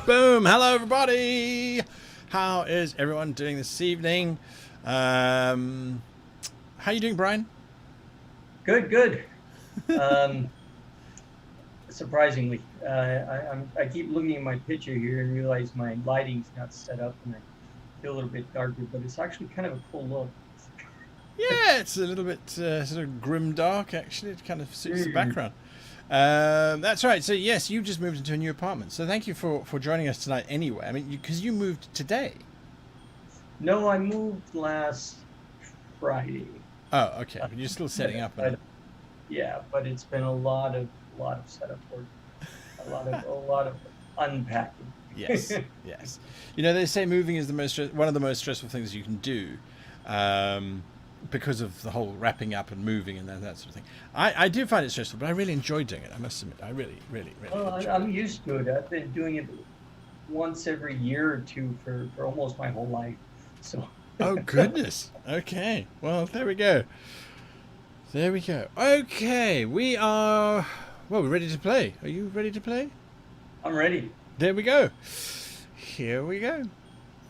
Boom! Hello, everybody. How is everyone doing this evening? How you doing, Brian? Good. Um, Surprisingly, I keep looking at my picture here and realize my lighting's not set up, and I feel a little bit darker. But it's actually kind of a cool look. Yeah, it's a little bit sort of grim dark. Actually, it kind of suits the Mm. background. That's right. So yes, you just moved into a new apartment. So thank you for joining us tonight. Anyway, I mean, because you moved today. No, I moved last Friday. Oh, okay. Uh, But you're still setting up. but, yeah, but it's been a lot of setup work, a lot of unpacking. Yes, yes. You know, they say moving is one of the most stressful things you can do, because of the whole wrapping up and moving and that sort of thing. I do find it stressful, but I really enjoy doing it. I must admit, I really Well, enjoy I'm it. used to it. I've been doing it once every year or two for almost my whole life. So. Oh goodness. Okay. Well, there we go. There we go. Okay, we are. Well, we're ready to play. Are you ready to play? I'm ready. There we go. Here we go.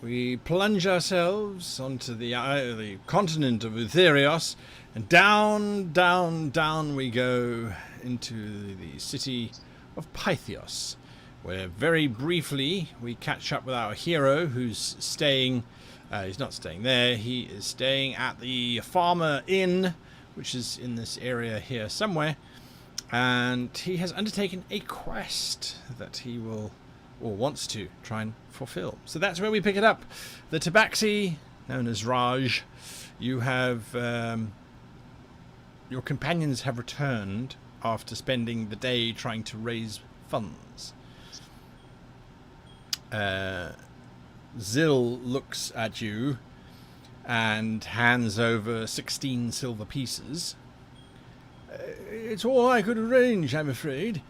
We plunge ourselves onto the continent of Utherios, and down we go into the city of Pythios, where very briefly we catch up with our hero, who's staying. He's not staying there. He is staying at the Farmer Inn, which is in this area here somewhere, and he has undertaken a quest that he will, or wants to, try and fulfill. So that's where we pick it up. The Tabaxi, known as Raj, you have your companions have returned after spending the day trying to raise funds. Zil looks at you and hands over 16 silver pieces. It's all I could arrange, I'm afraid.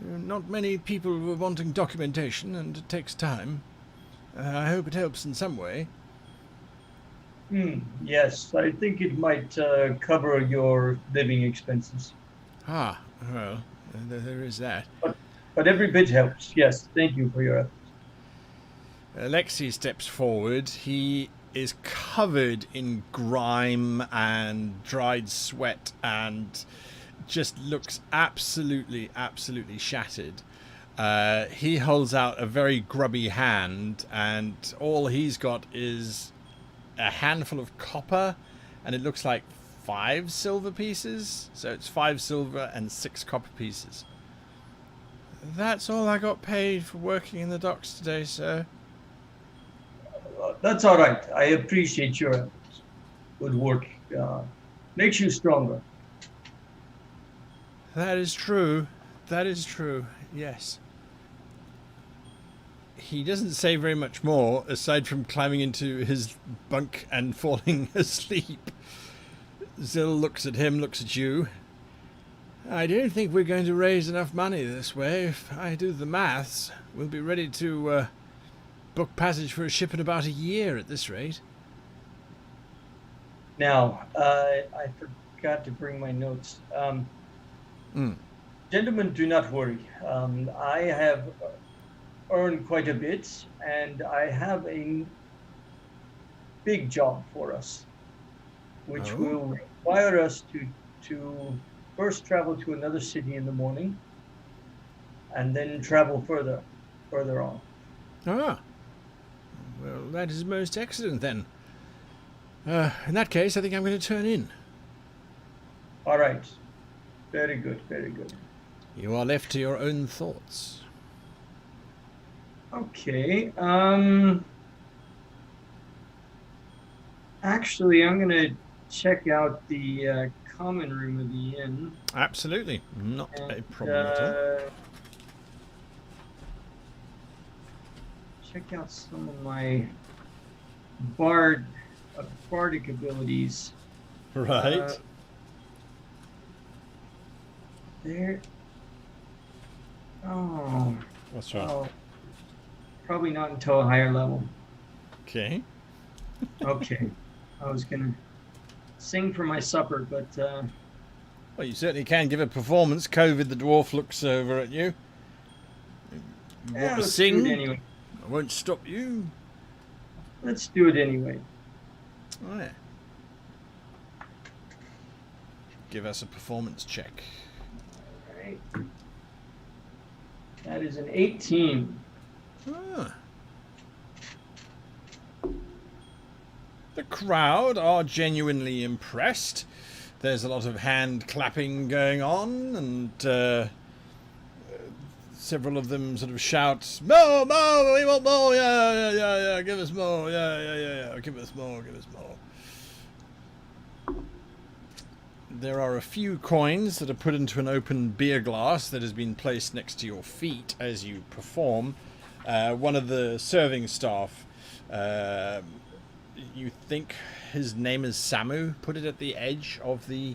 Not many people were wanting documentation, and it takes time. I hope it helps in some way. Yes, I think it might cover your living expenses. Ah, well, there is that. But every bit helps. Yes, thank you for your efforts. Alexei steps forward. He is covered in grime and dried sweat and just looks absolutely shattered. He holds out a very grubby hand, and all he's got is a handful of copper, and it looks like 5 silver pieces. So it's 5 silver and 6 copper pieces. That's all I got paid for working in the docks today, sir. That's all right. I appreciate your efforts. Good work. Makes you stronger. That is true. That is true. Yes. He doesn't say very much more, aside from climbing into his bunk and falling asleep. Zil looks at him, looks at you. I don't think we're going to raise enough money this way. If I do the maths, we'll be ready to book passage for a ship in about a year at this rate. Now, I forgot to bring my notes. Gentlemen, do not worry. I have earned quite a bit, and I have a big job for us, which will require us to first travel to another city in the morning, and then travel further on. Ah. Well, that is most excellent, then. In that case, I think I'm going to turn in. All right. Very good. You are left to your own thoughts. Okay. Actually, I'm going to check out the common room of the inn. Absolutely. Not a problem at all. Check out some of my bardic abilities. Right. There. Oh. What's wrong? Oh. Probably not until a higher level. Okay. Okay. I was gonna sing for my supper, but Well, you certainly can give a performance. COVID the dwarf looks over at you. You Yeah, want to let's do it sing? anyway. I won't stop you. Let's do it anyway. Oh, yeah. Give us a performance check. All right. That is an 18. Ah. The crowd are genuinely impressed. There's a lot of hand clapping going on, and several of them sort of shout, "More, more, we want more, yeah, give us more, yeah, give us more, give us more." There are a few coins that are put into an open beer glass that has been placed next to your feet as you perform. One of the serving staff, you think his name is Samu, put it at the edge of the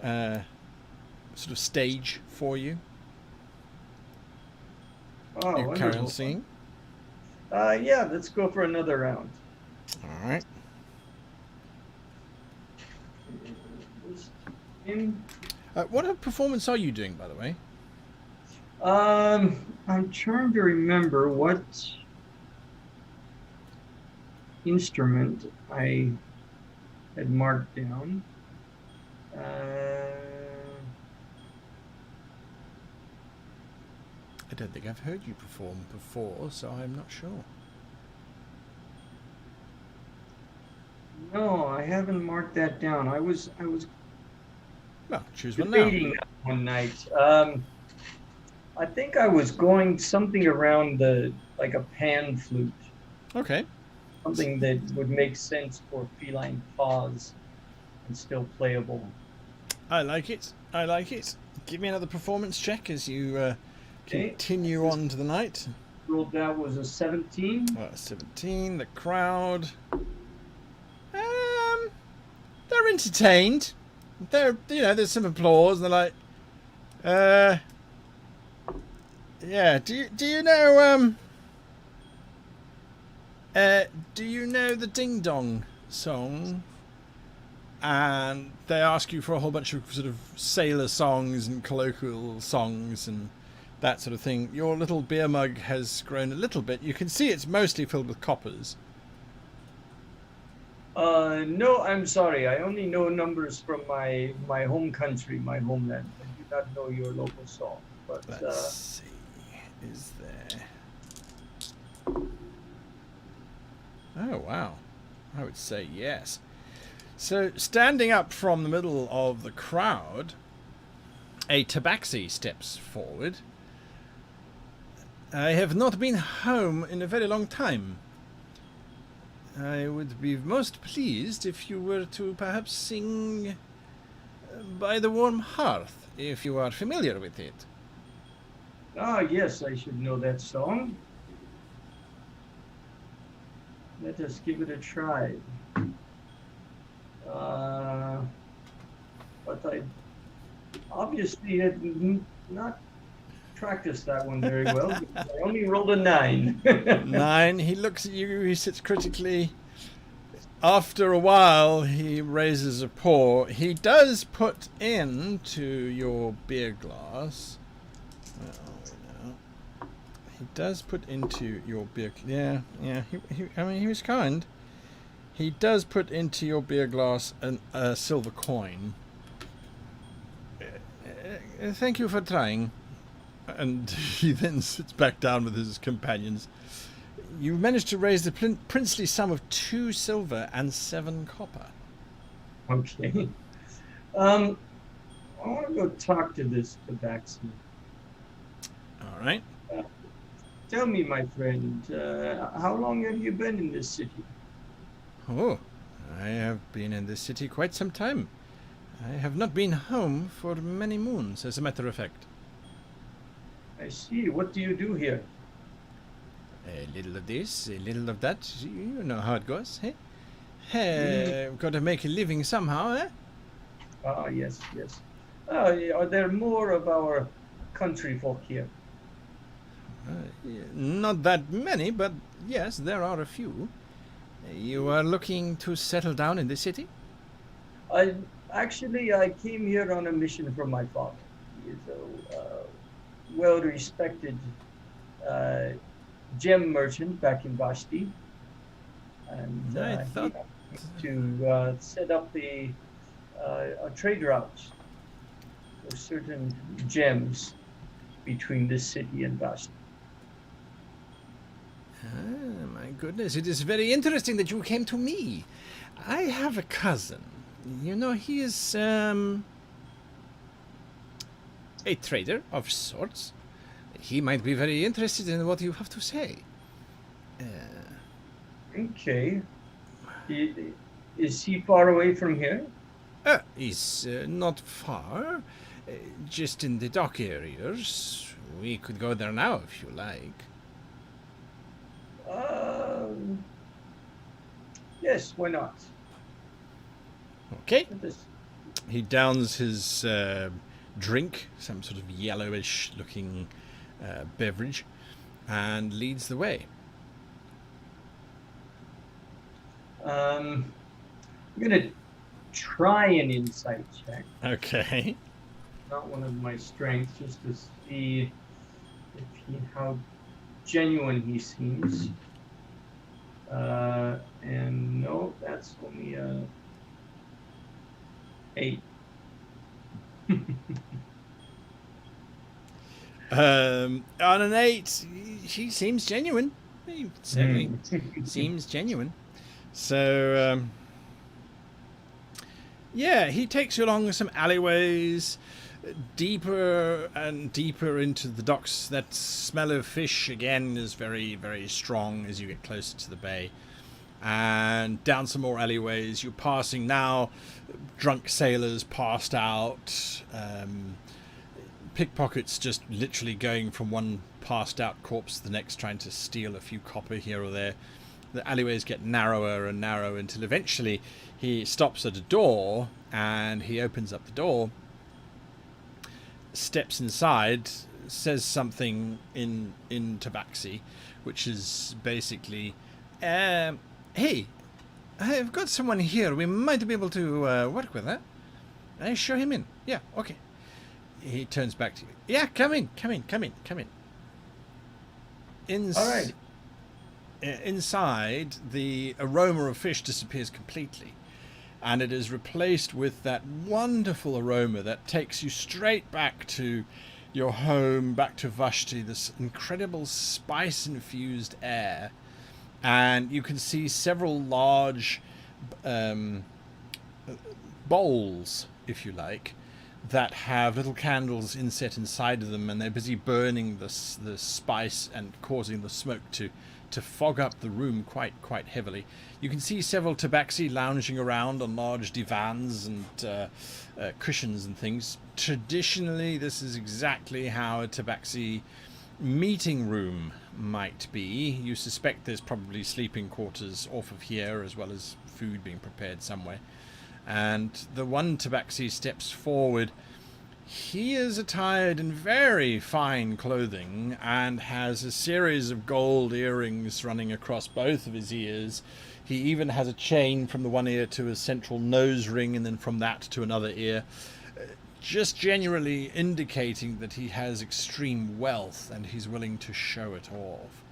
sort of stage for you. Oh, You carry on wonderful. singing. Yeah, let's go for another round. All right. What performance are you doing, by the way? I'm trying to remember what instrument I had marked down. I don't think I've heard you perform before, so I'm not sure. No, I haven't marked that down. I was Well, choose one now. debating that one night. I think I was going something around like a pan flute, Okay. something that would make sense for feline paws and still playable. I like it. I like it. Give me another performance check as you Okay. continue on to the night. Rolled that was a 17. 17. The crowd. They're entertained. There's some applause, and they're like, yeah. Do you know do you know the Ding Dong song? And they ask you for a whole bunch of sort of sailor songs and colloquial songs and that sort of thing. Your little beer mug has grown a little bit. You can see it's mostly filled with coppers. No, I'm sorry. I only know numbers from my home country, my homeland. I do not know your local song. But Let's see. Is there... Oh, wow. I would say yes. So, standing up from the middle of the crowd, a Tabaxi steps forward. I have not been home in a very long time. I would be most pleased if you were to perhaps sing By the Warm Hearth, if you are familiar with it. yes, I should know that song. Let us give it a try. But I obviously had not practiced that one very well. I only rolled a 9. 9. He looks at you. He sits critically. After a while, he raises a paw. He does put into your beer glass. Where are we now? He does put into your beer. Yeah. He was kind. He does put into your beer glass a silver coin. Thank you for trying. And he then sits back down with his companions. You managed to raise the princely sum of 2 silver and 7 copper. Okay. I want to go talk to this Tabaxi. All right. Tell me, my friend, how long have you been in this city? Oh, I have been in this city quite some time. I have not been home for many moons, as a matter of fact. I see. What do you do here? A little of this, a little of that. You know how it goes, eh? Hey, got to make a living somehow, eh? Ah, yes. Are there more of our country folk here? Not that many, but yes, there are a few. You are looking to settle down in the city? I came here on a mission from my father. He is a well-respected uh, gem merchant back in Vashti, and I he thought. asked me to set up a trade route for certain gems between this city and Vashti. Ah, my goodness, it is very interesting that you came to me. I have a cousin. You know, he is a trader of sorts. He might be very interested in what you have to say. Okay. Is he far away from here? He's not far, just in the dock areas. We could go there now if you like. Um, yes, why not? Okay. Let us- He downs his drink, some sort of yellowish looking beverage, and leads the way. I'm gonna try an insight check. Okay. Not one of my strengths, just to see how genuine he seems. And no, that's only a 8. On an 8, he seems genuine. He certainly seems genuine. So, yeah, he takes you along some alleyways, deeper and deeper into the docks. That smell of fish, again, is very, very strong as you get closer to the bay. And down some more alleyways. You're passing now drunk sailors passed out, pickpockets just literally going from one passed out corpse to the next, trying to steal a few copper here or there. The alleyways get narrower and narrower until eventually he stops at a door, and he opens up the door, steps inside, says something in Tabaxi, which is basically, hey, I've got someone here. We might be able to work with that. I show him in. Yeah, okay. He turns back to you. Yeah, come in. All right. Inside, the aroma of fish disappears completely, and it is replaced with that wonderful aroma that takes you straight back to your home, back to Vashti, this incredible spice-infused air. And you can see several large bowls, if you like, that have little candles inset inside of them, and they're busy burning the spice and causing the smoke to fog up the room quite heavily. You can see several tabaxi lounging around on large divans and cushions and things. Traditionally, this is exactly how a tabaxi meeting room might be. You suspect there's probably sleeping quarters off of here, as well as food being prepared somewhere. And the one tabaxi steps forward. He is attired in very fine clothing and has a series of gold earrings running across both of his ears. He even has a chain from the one ear to his central nose ring, and then from that to another ear, just generally indicating that he has extreme wealth and he's willing to show it off.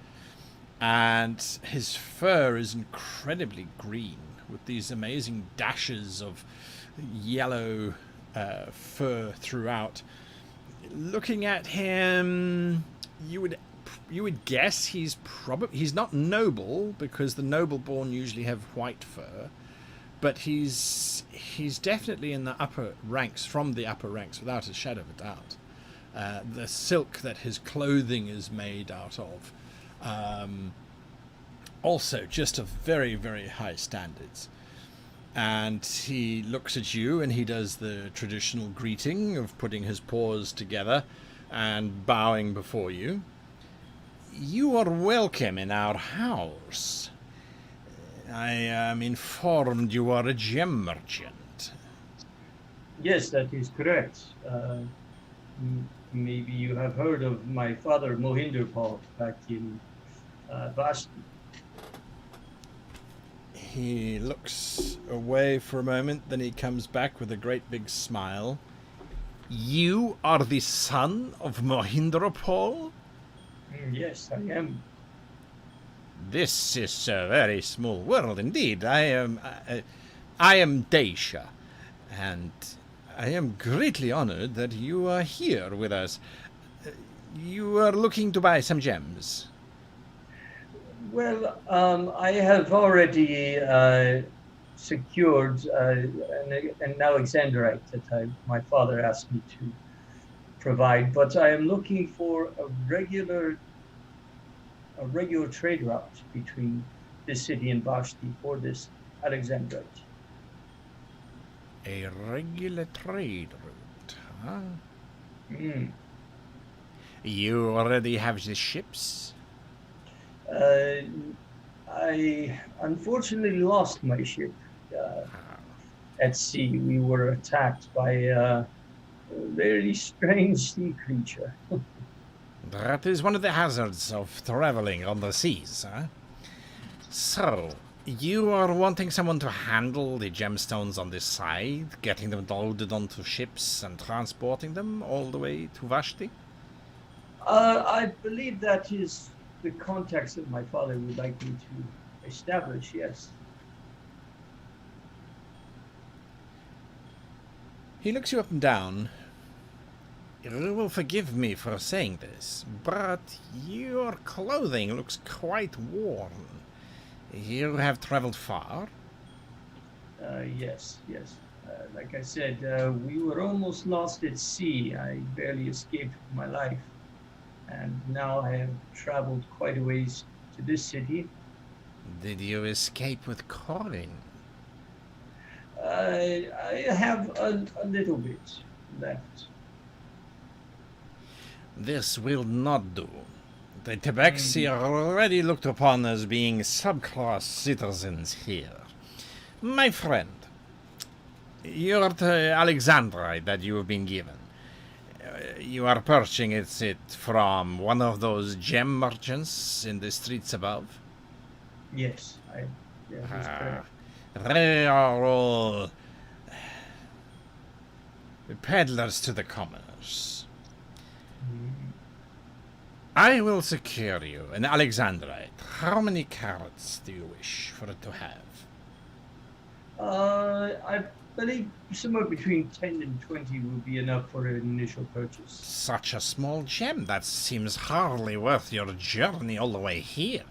And his fur is incredibly green, with these amazing dashes of yellow fur throughout. Looking at him, you would guess he's not noble, because the noble born usually have white fur, but he's definitely in the upper ranks, from the upper ranks, without a shadow of a doubt. The silk that his clothing is made out of, also just of very, very high standards. And he looks at you and he does the traditional greeting of putting his paws together and bowing before you. You are welcome in our house. I am informed you are a gem merchant. Yes, that is correct. Maybe you have heard of my father, Mohinderpal, back in Vashti. He looks away for a moment, then he comes back with a great big smile. You are the son of Mohinderpal? Yes, I am. This is a very small world indeed. I am Daisha, and I am greatly honored that you are here with us. You are looking to buy some gems. Well, I have already secured an Alexandrite that my father asked me to provide, but I am looking for a regular trade route between this city and Vashti for this Alexandrite. A regular trade route, huh? Mm. You already have the ships? Uh, I unfortunately lost my ship uh, at sea. We were attacked by a very strange sea creature. That is one of the hazards of traveling on the seas, huh? So, you are wanting someone to handle the gemstones on this side, getting them loaded onto ships and transporting them all the way to Vashti? I believe that is the context that my father would like me to establish, yes. He looks you up and down. You will forgive me for saying this, but your clothing looks quite worn. You have traveled far? Yes, yes. Like I said, we were almost lost at sea. I barely escaped with my life. And now I have traveled quite a ways to this city. Did you escape with Corin? I have a little bit left. This will not do. The Tabaxi are already looked upon as being subclass citizens here. My friend, you're the Alexandrite that you have been given. You are purchasing it from one of those gem merchants in the streets above? Yes, yeah, that's correct. They are all peddlers to the commoners. Mm. I will secure you an Alexandrite. How many carats do you wish for it to have? I believe somewhere between 10 and 20 will be enough for an initial purchase. Such a small gem, that seems hardly worth your journey all the way here.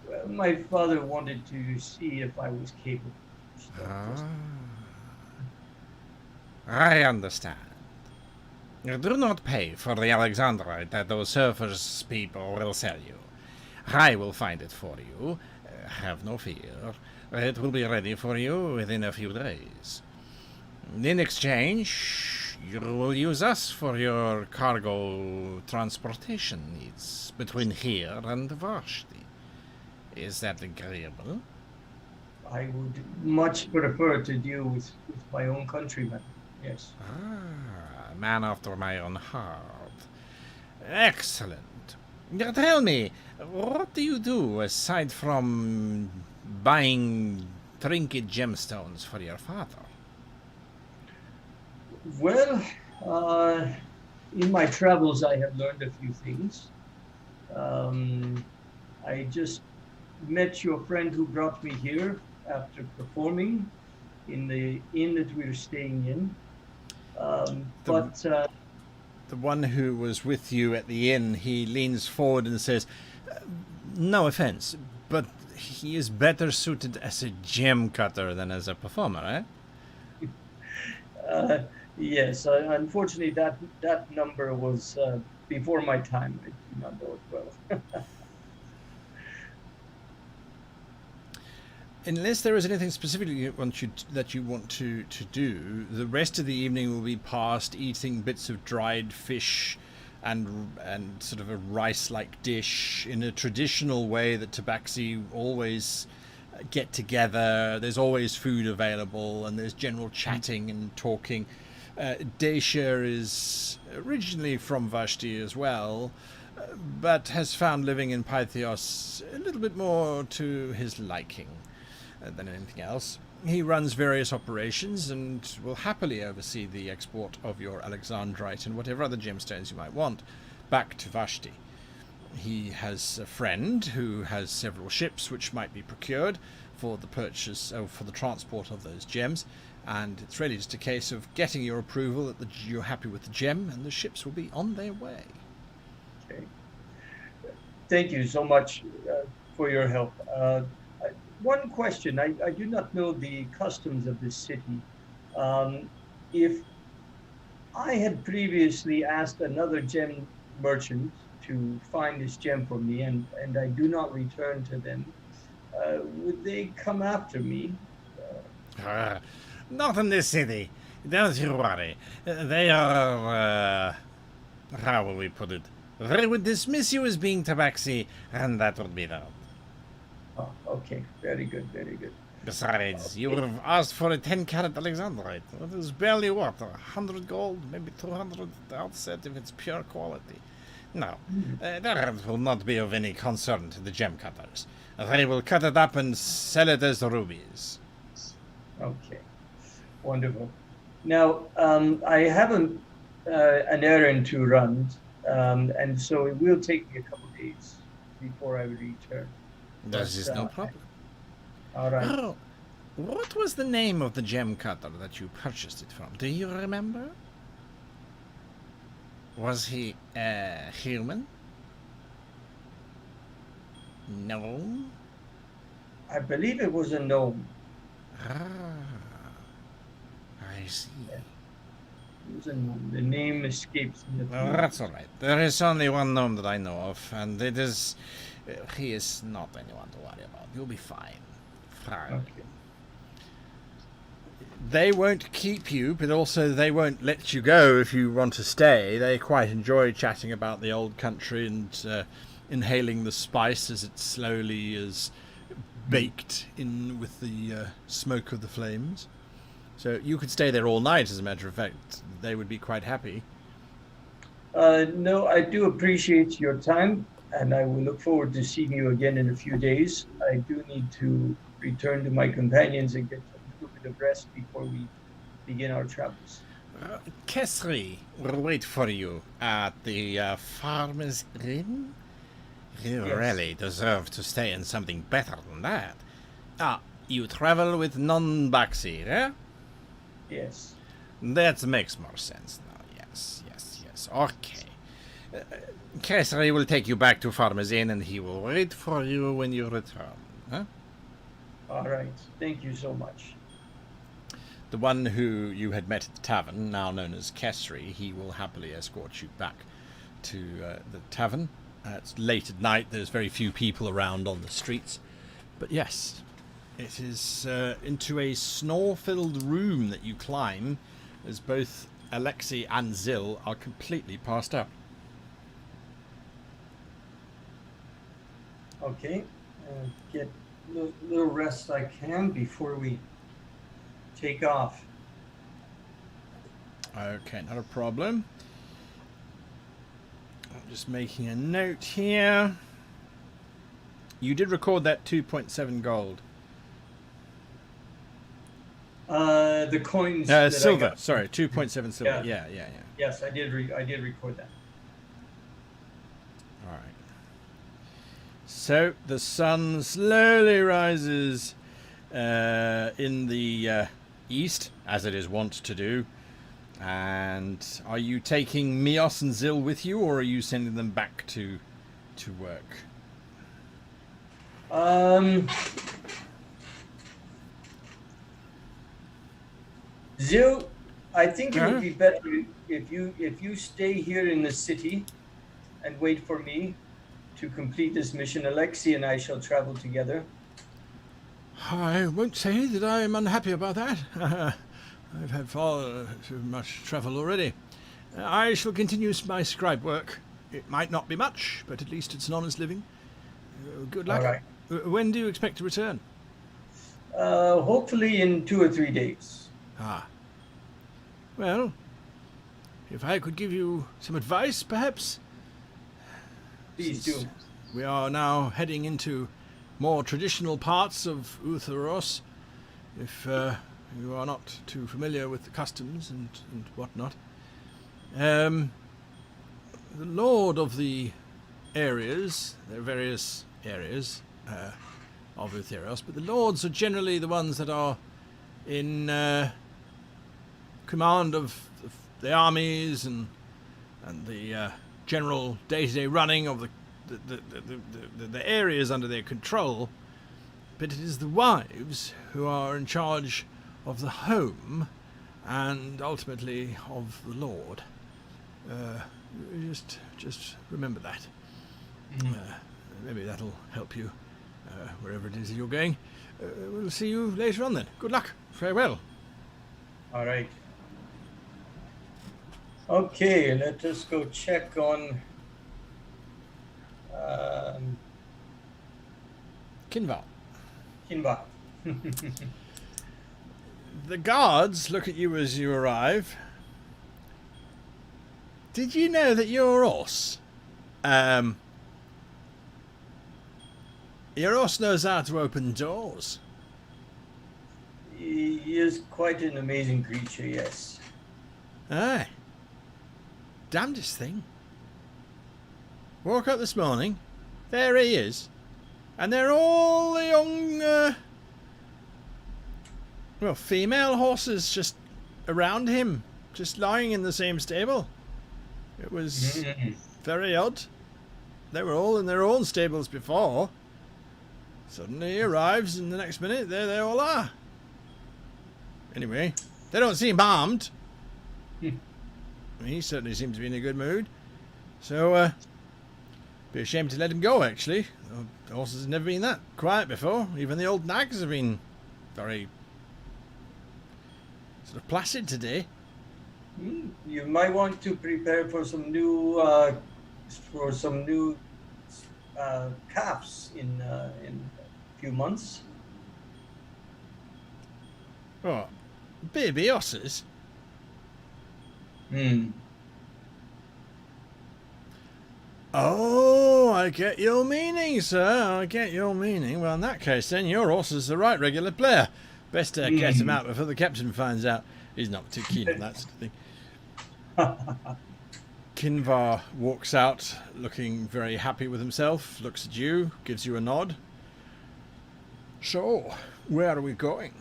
Well, my father wanted to see if I was capable. I understand. Do not pay for the Alexandrite that those surfers people will sell you. I will find it for you. Have no fear. It will be ready for you within a few days. In exchange, you will use us for your cargo transportation needs between here and Vashti. Is that agreeable? I would much prefer to deal with my own countrymen. Yes. Ah, man after my own heart. Excellent. Now tell me, what do you do aside from buying trinket gemstones for your father? Well, in my travels, I have learned a few things. Um, I just met your friend who brought me here after performing in the inn that we were staying in. The one who was with you at the inn, he leans forward and says, no offense, but he is better suited as a gem cutter than as a performer, eh? Yes, unfortunately, that number was before my time. I do not know it well. Unless there is anything specifically that you want to do, the rest of the evening will be passed eating bits of dried fish and sort of a rice-like dish in a traditional way that Tabaxi always get together. There's always food available, and there's general chatting and talking. Daisha is originally from Vashti as well, but has found living in Pythios a little bit more to his liking than anything else. He runs various operations and will happily oversee the export of your Alexandrite and whatever other gemstones you might want back to Vashti. he has a friend who has several ships which might be procured for the purchase, for the transport of those gems, and it's really just a case of getting your approval that you're happy with the gem, and the ships will be on their way. Okay. Thank you so much for your help. One question: I do not know the customs of this city. If I had previously asked another gem merchant to find this gem for me, and I do not return to them, would they come after me? Not in this city. Don't you worry. They are, how will we put it? They would dismiss you as being Tabaxi, and that would be that. Oh, okay, very good, very good. Besides, you would have asked for a 10-carat Alexandrite. It is barely what, 100 gold, maybe 200 outset if it's pure quality. No, that will not be of any concern to the gem cutters. They will cut it up and sell it as rubies. Okay, wonderful. Now, I have an errand to run, and so it will take me a couple days before I return. This is no problem. All right. Oh, what was the name of the gem cutter that you purchased it from? Do you remember? Was he human? No. I believe it was a gnome. Ah, I see. It was a gnome. The name escapes me. Well, that's all right. There is only one gnome that I know of, and it is... he is not anyone to worry about. You'll be fine. Fine. Okay. They won't keep you, but also they won't let you go if you want to stay. They quite enjoy chatting about the old country and inhaling the spice as it slowly is baked in with the smoke of the flames. So you could stay there all night, as a matter of fact. They would be quite happy. No, I do appreciate your time, and I will look forward to seeing you again in a few days. I do need to return to my companions and get a little bit of rest before we begin our travels. Kesri will wait for you at the Farmer's Inn. You Yes. really deserve to stay in something better than that. Ah, you travel with non-Baxi, eh? Yes. That makes more sense now. Yes. Okay. Kesri will take you back to Farmer's Inn, and he will wait for you when you return. Huh? All right. Thank you so much. The one who you had met at the tavern, now known as Kesri, he will happily escort you back to the tavern. It's late at night, there's very few people around on the streets. But yes, it is into a snore-filled room that you climb, as both Alexei and Zil are completely passed out. Okay. Get little rest I can before we take off. Okay, not a problem. I'm just making a note here. You did record that 2.7 gold. The coins. that I Silver. got. Sorry, 2.7 silver. Yeah. Yeah. Yes, I did. I did record that. All right. So the sun slowly rises in the east, as it is wont to do. And are you taking Mios and Zil with you, or are you sending them back to work? Zil, I think it would be better if you stay here in the city and wait for me to complete this mission. Alexei and I shall travel together. I won't say that I am unhappy about that. I've had far too much travel already. I shall continue my scribe work. It might not be much, but at least it's an honest living. Good luck. All right. When do you expect to return? Hopefully in 2 or 3 days. Ah. Well, if I could give you some advice, perhaps. Please Since do. We are now heading into more traditional parts of Utherios. If you are not too familiar with the customs and whatnot. The lord of the areas. There are various areas of Utherios, but the lords are generally the ones that are in command of the armies and the general day-to-day running of the areas under their control. But it is the wives who are in charge of the home and ultimately of the lord. Just remember that. Maybe that'll help you wherever it is you're going. We'll see you later on then. Good luck. Farewell. All right. Okay, let us go check on Kinvar. Kinva. The guards look at you as you arrive. Did you know that your horse knows how to open doors? He is quite an amazing creature, yes. Aye. Damnedest thing. Woke up this morning, there he is, and they're all the young, female horses just around him, just lying in the same stable. It was very odd. They were all in their own stables before. Suddenly he arrives, and the next minute, there they all are. Anyway, they don't seem harmed. He certainly seems to be in a good mood. So, be ashamed to let him go, actually. The horses have never been that quiet before. Even the old nags have been very sort of placid today. You might want to prepare for some new calves in a few months. What? Baby horses? Oh, I get your meaning, sir. I get your meaning. Well, in that case, then, your horse is the right regular player. Best get him out before the captain finds out. He's not too keen on that sort of thing. Kinvar walks out, looking very happy with himself, looks at you, gives you a nod. So, where are we going?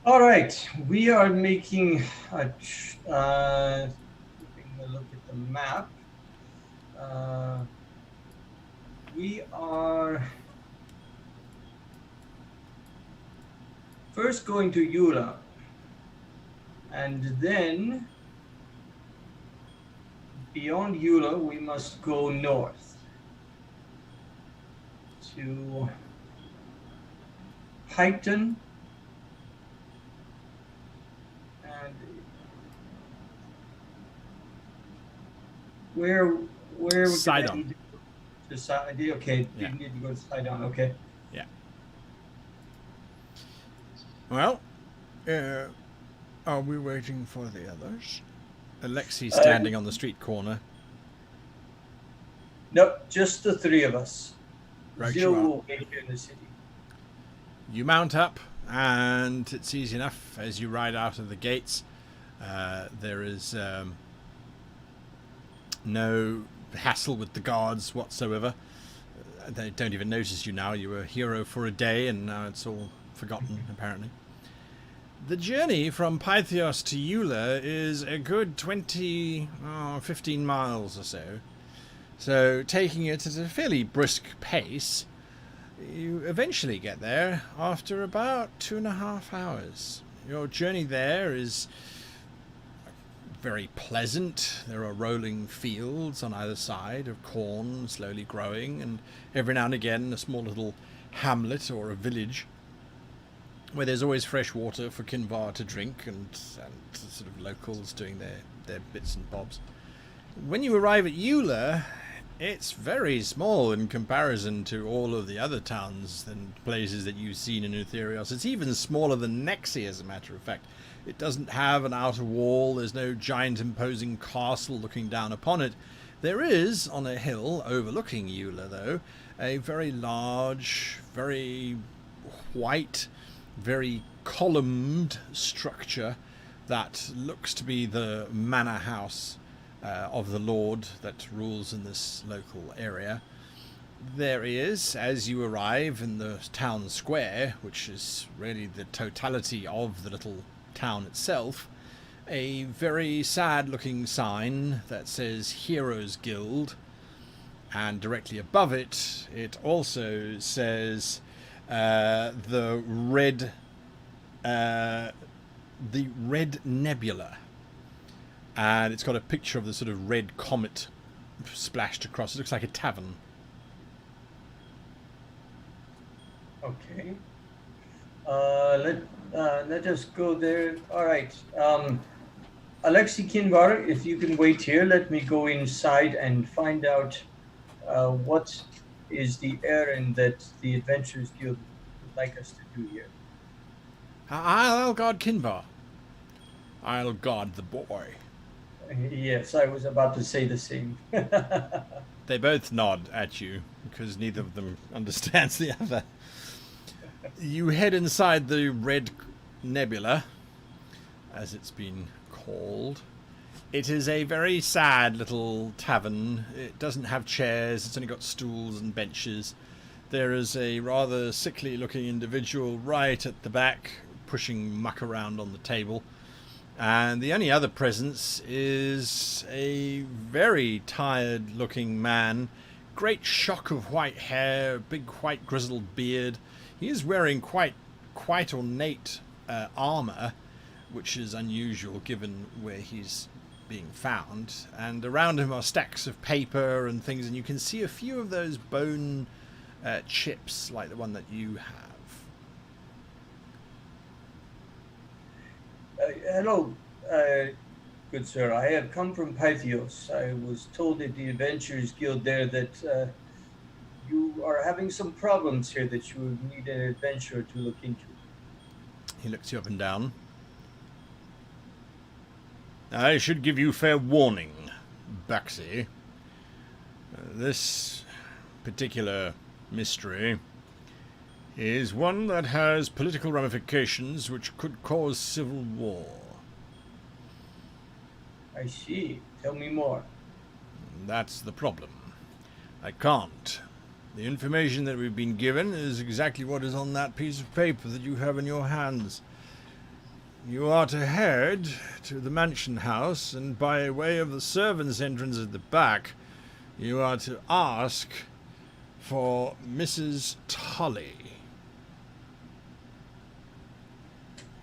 All right, we are making taking a look at the map. We are first going to Eula, and then beyond Eula, we must go north to Piketon. Where Sidon. To Sidon. Okay, Yeah. you need to go to Sidon. Okay. Yeah. Well, are we waiting for the others? Alexi's standing on the street corner. Nope, just the three of us. Right, Zil you are. will wait here in the city. You mount up, and it's easy enough as you ride out of the gates. There is no hassle with the guards whatsoever. They don't even notice you now. You were a hero for a day, and now it's all forgotten, apparently. The journey from Pythios to Eula is a good 15 miles or so. So, taking it at a fairly brisk pace, you eventually get there after about 2.5 hours. Your journey there is very pleasant. There are rolling fields on either side of corn slowly growing, and every now and again a small little hamlet or a village where there's always fresh water for Kinvar to drink, and sort of locals doing their bits and bobs. When you arrive at Eula, it's very small in comparison to all of the other towns and places that you've seen in Utherios. It's even smaller than Nexi, as a matter of fact. It doesn't have an outer wall. There's no giant imposing castle looking down upon it. There is, on a hill overlooking Eula, though, a very large, very white, very columned structure that looks to be the manor house of the lord that rules in this local area. There is, as you arrive in the town square, which is really the totality of the little town itself, a very sad-looking sign that says Heroes Guild, and directly above it, it also says the Red Nebula, and it's got a picture of the sort of red comet splashed across. It looks like a tavern. Okay. Let us go there. All right. Alexi Kinvar, if you can wait here, let me go inside and find out what is the errand that the Adventurers Guild would like us to do here. I'll guard Kinvar. I'll guard the boy. Yes, I was about to say the same. They both nod at you, because neither of them understands the other. You head inside the Red Nebula, as it's been called. It is a very sad little tavern. It doesn't have chairs, it's only got stools and benches. There is a rather sickly looking individual right at the back, pushing muck around on the table. And the only other presence is a very tired looking man. Great shock of white hair, big white grizzled beard. He is wearing quite ornate armor, which is unusual given where he's being found. And around him are stacks of paper and things, and you can see a few of those bone chips, like the one that you have. Hello, good sir. I have come from Pythios. I was told at the Adventurers Guild there that you are having some problems here that you would need an adventurer to look into. He looks you up and down. I should give you fair warning, Baxi. This particular mystery is one that has political ramifications which could cause civil war. I see. Tell me more. That's the problem. I can't. The information that we've been given is exactly what is on that piece of paper that you have in your hands. You are to head to the mansion house, and by way of the servants' entrance at the back, you are to ask for Mrs. Tully.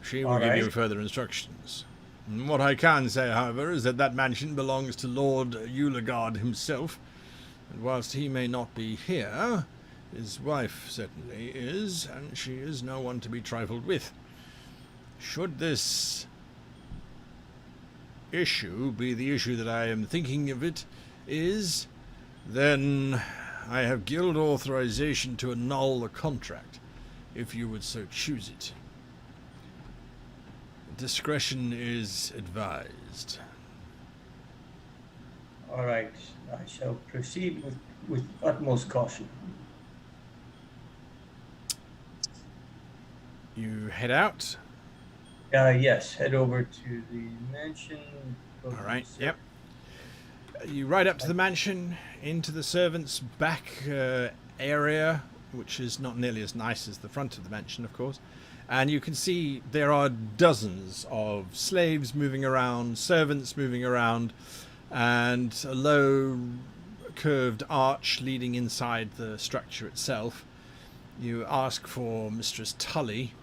She will give you further instructions. And what I can say, however, is that that mansion belongs to Lord Ulegard himself, and whilst he may not be here, his wife certainly is, and she is no one to be trifled with. Should this issue be the issue that I am thinking of it is, then I have guild authorization to annul the contract, if you would so choose it. Discretion is advised. All right. I shall proceed with utmost caution. You head out? Yes, head over to the mansion. All right, yep. You ride up to the mansion, into the servants' back area, which is not nearly as nice as the front of the mansion, of course. And you can see there are dozens of slaves moving around, servants moving around, and a low curved arch leading inside the structure itself. You ask for Mistress Tully,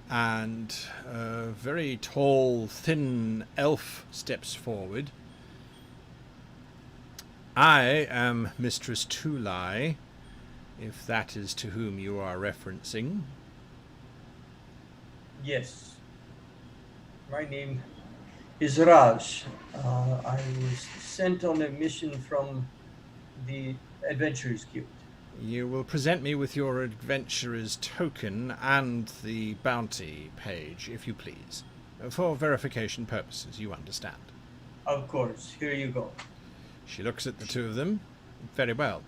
and a very tall, thin elf steps forward. I am Mistress Tulai, if that is to whom you are referencing. Yes. My name is Raj. I was sent on a mission from the Adventurers Guild. You will present me with your adventurer's token and the bounty page, if you please. For verification purposes, you understand. Of course. Here you go. She looks at the two of them. Very well.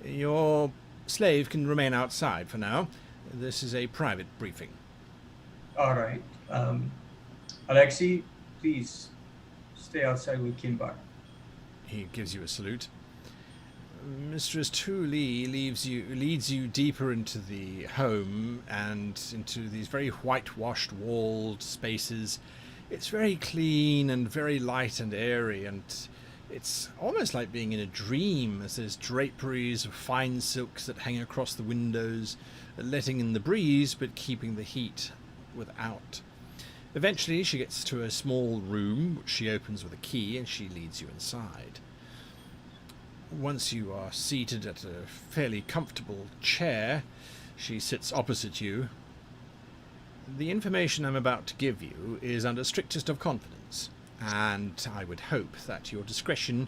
Your slave can remain outside for now. This is a private briefing. All right. Alexi, please stay outside with Kinbar. He gives you a salute. Mistress Tu Li leads you deeper into the home and into these very whitewashed walled spaces. It's very clean and very light and airy, and it's almost like being in a dream, as there's draperies of fine silks that hang across the windows, letting in the breeze but keeping the heat without. Eventually she gets to a small room which she opens with a key, and she leads you inside. Once you are seated at a fairly comfortable chair, she sits opposite you. The information I'm about to give you is under strictest of confidence, and I would hope that your discretion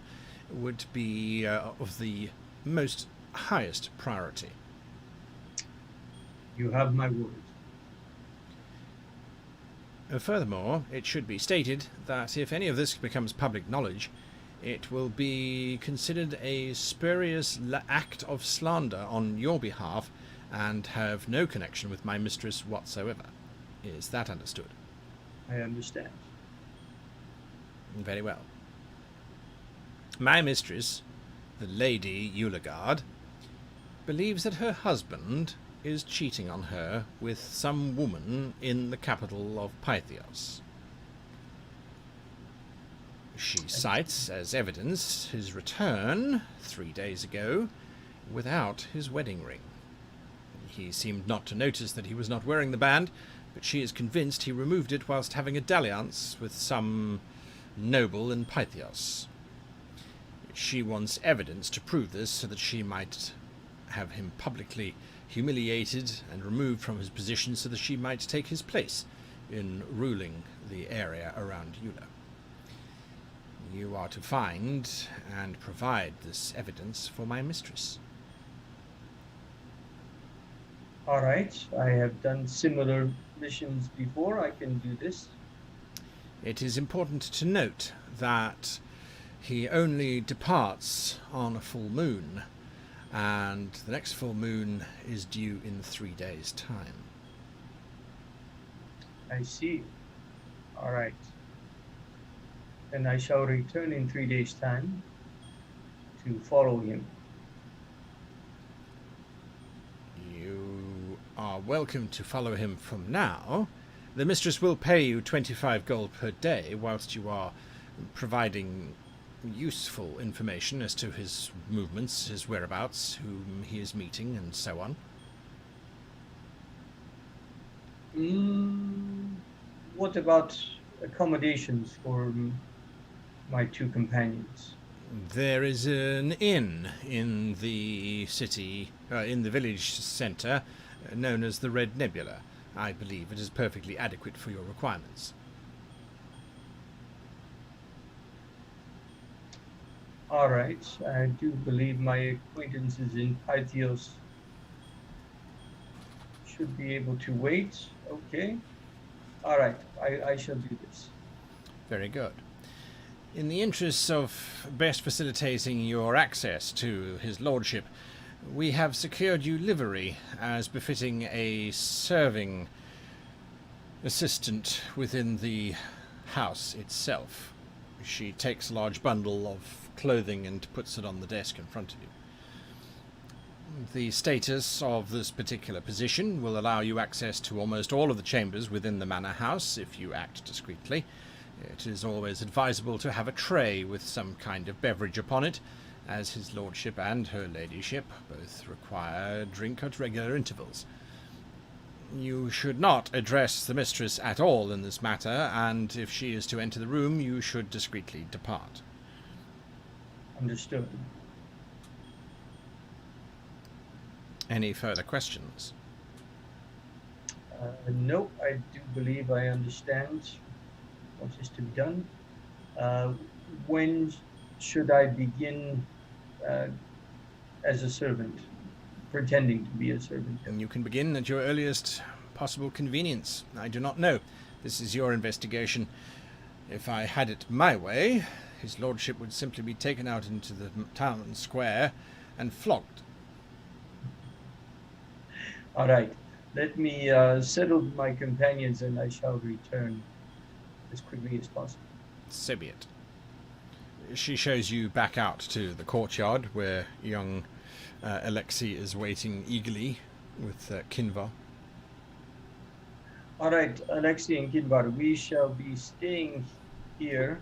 would be of the most highest priority. You have my word. Furthermore, it should be stated that if any of this becomes public knowledge, it will be considered a spurious act of slander on your behalf and have no connection with my mistress whatsoever. Is that understood? I understand. Very well. My mistress, the Lady Eulagard, believes that her husband is cheating on her with some woman in the capital of Pythios. She cites as evidence his return 3 days ago without his wedding ring. He seemed not to notice that he was not wearing the band, but she is convinced he removed it whilst having a dalliance with some noble in Pythios. She wants evidence to prove this so that she might have him publicly humiliated and removed from his position so that she might take his place in ruling the area around Eula. You are to find and provide this evidence for my mistress. All right. I have done similar missions before. I can do this. It is important to note that he only departs on a full moon, and the next full moon is due in 3 days' time. I see. All right. Then I shall return in 3 days' time to follow him. You are welcome to follow him from now. The mistress will pay you 25 gold per day whilst you are providing useful information as to his movements, his whereabouts, whom he is meeting, and so on. What about accommodations for my two companions? There is an inn in the city, in the village centre, known as the Red Nebula. I believe it is perfectly adequate for your requirements. All right. I do believe my acquaintances in Pythios should be able to wait. Okay. All right. I shall do this. Very good. In the interests of best facilitating your access to his lordship, we have secured you livery as befitting a serving assistant within the house itself. She takes a large bundle of clothing and puts it on the desk in front of you. The status of this particular position will allow you access to almost all of the chambers within the manor house if you act discreetly. It is always advisable to have a tray with some kind of beverage upon it, as his lordship and her ladyship both require drink at regular intervals. You should not address the mistress at all in this matter, and if she is to enter the room, you should discreetly depart. Understood. Any further questions? No, I do believe I understand what is to be done. When should I begin as a servant, pretending to be a servant? And you can begin at your earliest possible convenience. I do not know. This is your investigation. If I had it my way, his lordship would simply be taken out into the town square and flogged. All right. Let me settle my companions, and I shall return as quickly as possible. So be it. she shows you back out to the courtyard where young Alexei is waiting eagerly with Kinvar. All right, Alexei and Kinvar, we shall be staying here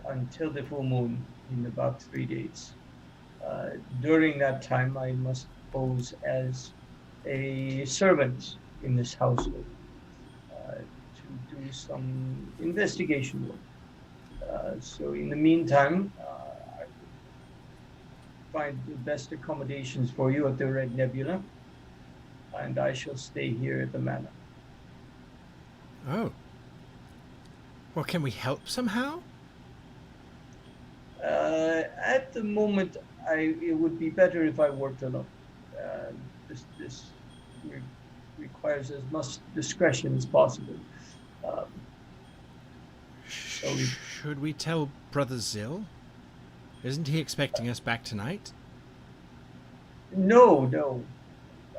until the full moon in about 3 days. During that time, I must pose as a servant in this household to do some investigation work. So in the meantime, I will find the best accommodations for you at the Red Nebula, and I shall stay here at the manor. Oh. Well, can we help somehow? At the moment, it would be better if I worked alone. This requires as much discretion as possible. Should we tell Brother Zill? Isn't he expecting us back tonight? No.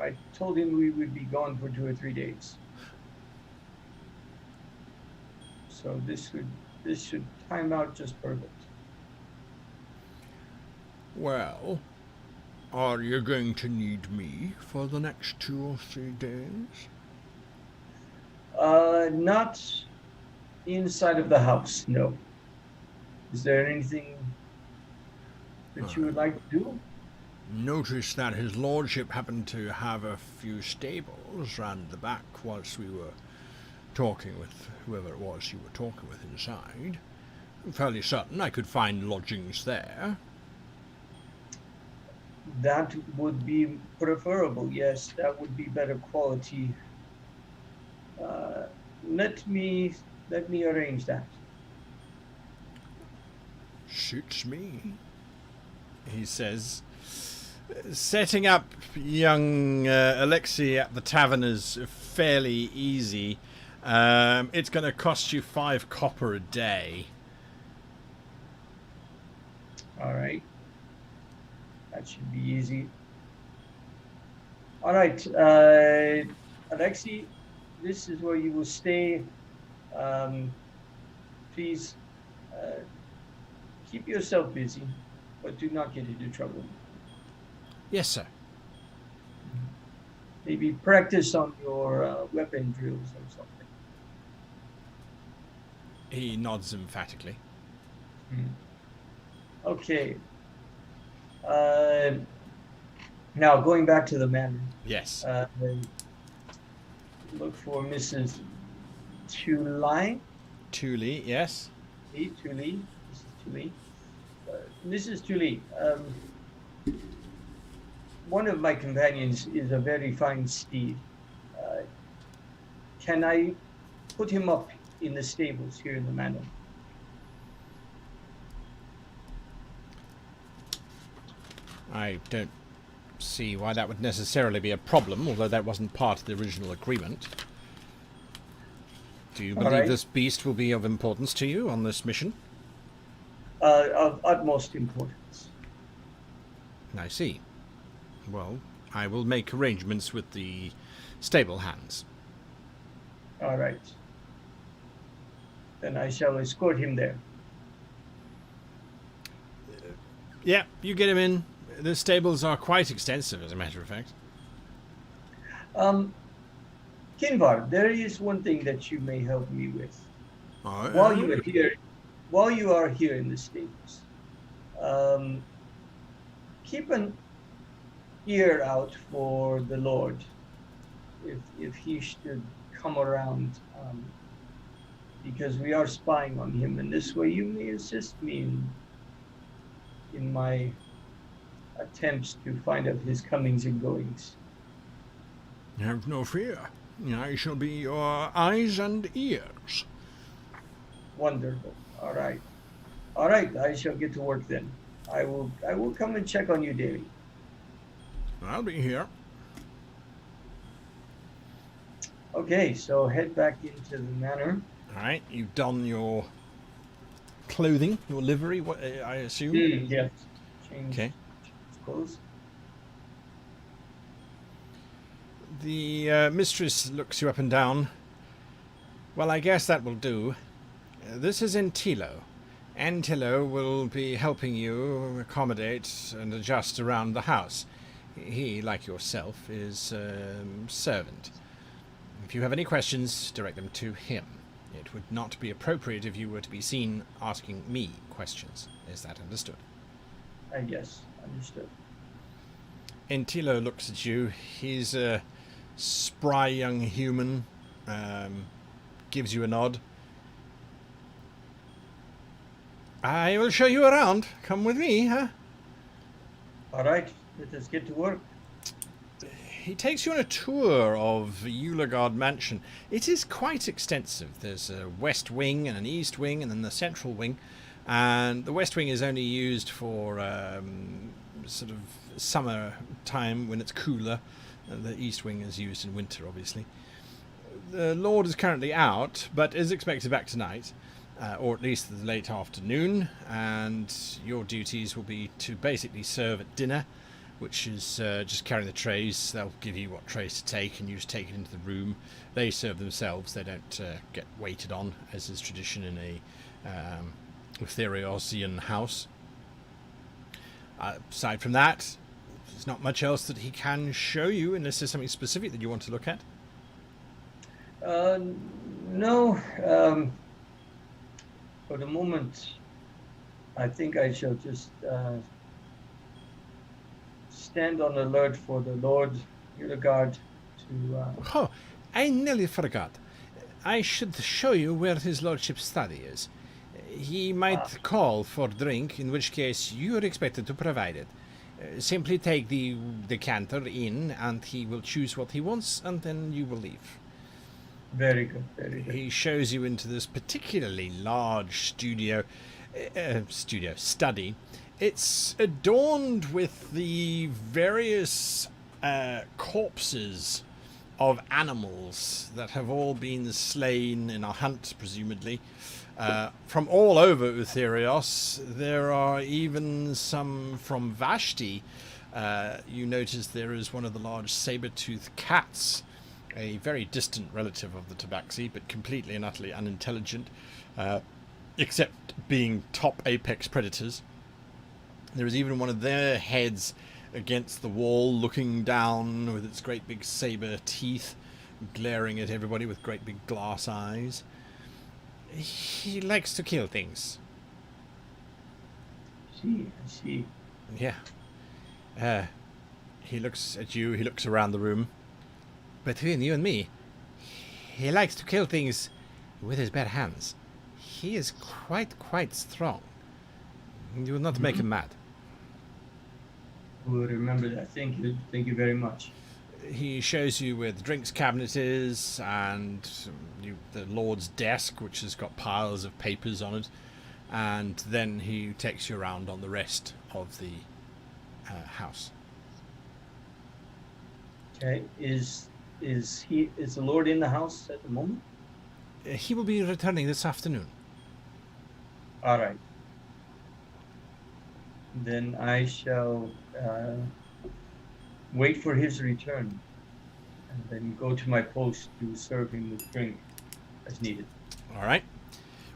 I told him we would be gone for 2 or 3 days. So this should time out just perfect. Well, are you going to need me for the next 2 or 3 days? Not inside of the house, no. Is there anything that you would like to do? Noticed that his lordship happened to have a few stables round the back whilst we were talking with whoever it was you were talking with inside. I'm fairly certain I could find lodgings there. That would be preferable, yes. That would be better quality. Let me arrange that. Suits me, he says. Setting up young Alexei at the tavern is fairly easy. It's going to cost you 5 copper a day. All right. That should be easy. All right, Alexei, this is where you will stay. Please keep yourself busy, but do not get into trouble. Yes, sir. Maybe practice on your weapon drills or something. He nods emphatically. Okay. Now going back to the manor. Yes. Look for Mrs. Tully. Tully, yes. Tully. Mrs. Tully. One of my companions is a very fine steed. Can I put him up in the stables here in the manor? I don't see why that would necessarily be a problem, although that wasn't part of the original agreement. Do you believe this beast will be of importance to you on this mission? Of utmost importance. I see. Well, I will make arrangements with the stable hands. All right. Then I shall escort him there. Yeah, you get him in. The stables are quite extensive, as a matter of fact. Kinvar, there is one thing that you may help me with. Oh, While you are here in the stables, keep an ear out for the Lord, if he should come around, because we are spying on him, and this way you may assist me in my attempts to find out his comings and goings. Have no fear. I shall be your eyes and ears. Wonderful. All right. I shall get to work then. I will come and check on you daily. I'll be here. Okay, so head back into the manor. All right, you've done your clothing, your livery, what I assume? Yes. Change clothes. The mistress looks you up and down. Well, I guess that will do. This is in Tilo, Antillo will be helping you accommodate and adjust around the house. He, like yourself, is a servant. If you have any questions, direct them to him. It would not be appropriate if you were to be seen asking me questions. Is that understood? Yes, understood. Antillo looks at you. He's a spry young human. Gives you a nod. I will show you around. Come with me, huh? All right, let us get to work. He takes you on a tour of Ulegard Mansion. It is quite extensive. There's a west wing and an east wing and then the central wing. And the west wing is only used for sort of summer time when it's cooler. And the east wing is used in winter, obviously. The Lord is currently out, but is expected back tonight. Or at least the late afternoon. And your duties will be to basically serve at dinner, which is just carrying the trays. They'll give you what trays to take, and you just take it into the room. They serve themselves. They don't get waited on, as is tradition in a Utheriosian house. Aside from that, there's not much else that he can show you, unless there's something specific that you want to look at. No. For the moment, I think I shall just stand on alert for the Lord Ulegard to... Oh, I nearly forgot. I should show you where his lordship's study is. He might call for drink, in which case you are expected to provide it. Simply take the decanter in, and he will choose what he wants, and then you will leave. Very good, very good. He shows you into this particularly large study. It's adorned with the various corpses of animals that have all been slain in a hunt, presumably. From all over Utherios. There are even some from Vashti. You notice there is one of the large saber-toothed cats, a very distant relative of the Tabaxi, but completely and utterly unintelligent, except being top apex predators. There is even one of their heads against the wall, looking down with its great big saber teeth, glaring at everybody with great big glass eyes. He likes to kill things. I see. Yeah. He looks at you, he looks around the room. Between you and me, he likes to kill things with his bare hands. He is quite strong. You will not make him mad. We'll remember that. Thank you very much. He shows you where the drinks cabinet is, and the Lord's desk, which has got piles of papers on it, and then he takes you around on the rest of the house. Okay. Is the Lord in the house at the moment? He will be returning this afternoon. All right. Then I shall wait for his return, and then go to my post to serve him with drink as needed. All right.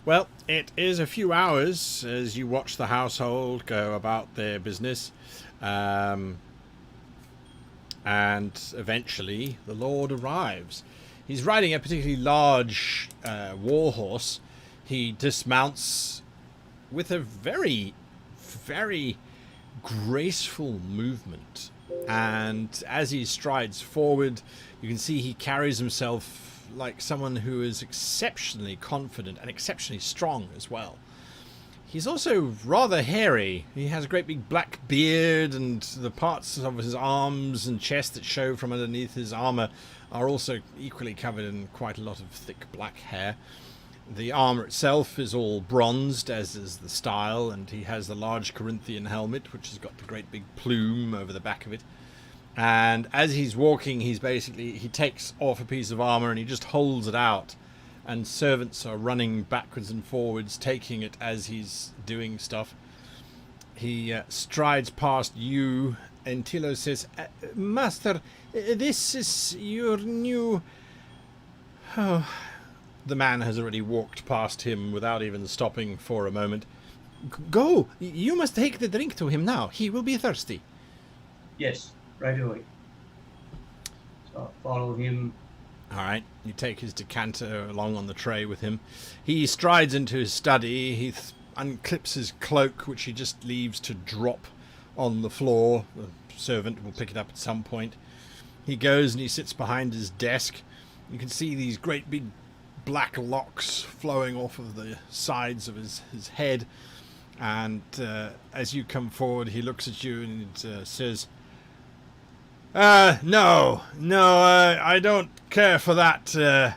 Well, it is a few hours as you watch the household go about their business. And eventually the Lord arrives. He's riding a particularly large warhorse. He dismounts with a very, very graceful movement. And as he strides forward, you can see he carries himself like someone who is exceptionally confident and exceptionally strong as well. He's also rather hairy. He has a great big black beard, and the parts of his arms and chest that show from underneath his armor are also equally covered in quite a lot of thick black hair. The armor itself is all bronzed, as is the style, and he has the large Corinthian helmet, which has got the great big plume over the back of it. And as he's walking, he takes off a piece of armor and he just holds it out. And servants are running backwards and forwards, taking it as he's doing stuff. He strides past you, and Tilo says, Master, this is your new... Oh. The man has already walked past him without even stopping for a moment. Go! You must take the drink to him now. He will be thirsty. Yes, right away. So I'll follow him. All right, you take his decanter along on the tray with him. He strides into his study. He unclips his cloak, which he just leaves to drop on the floor. The servant will pick it up at some point. He goes and he sits behind his desk. You can see these great big black locks flowing off of the sides of his head. And as you come forward, he looks at you and says, no, I don't care for that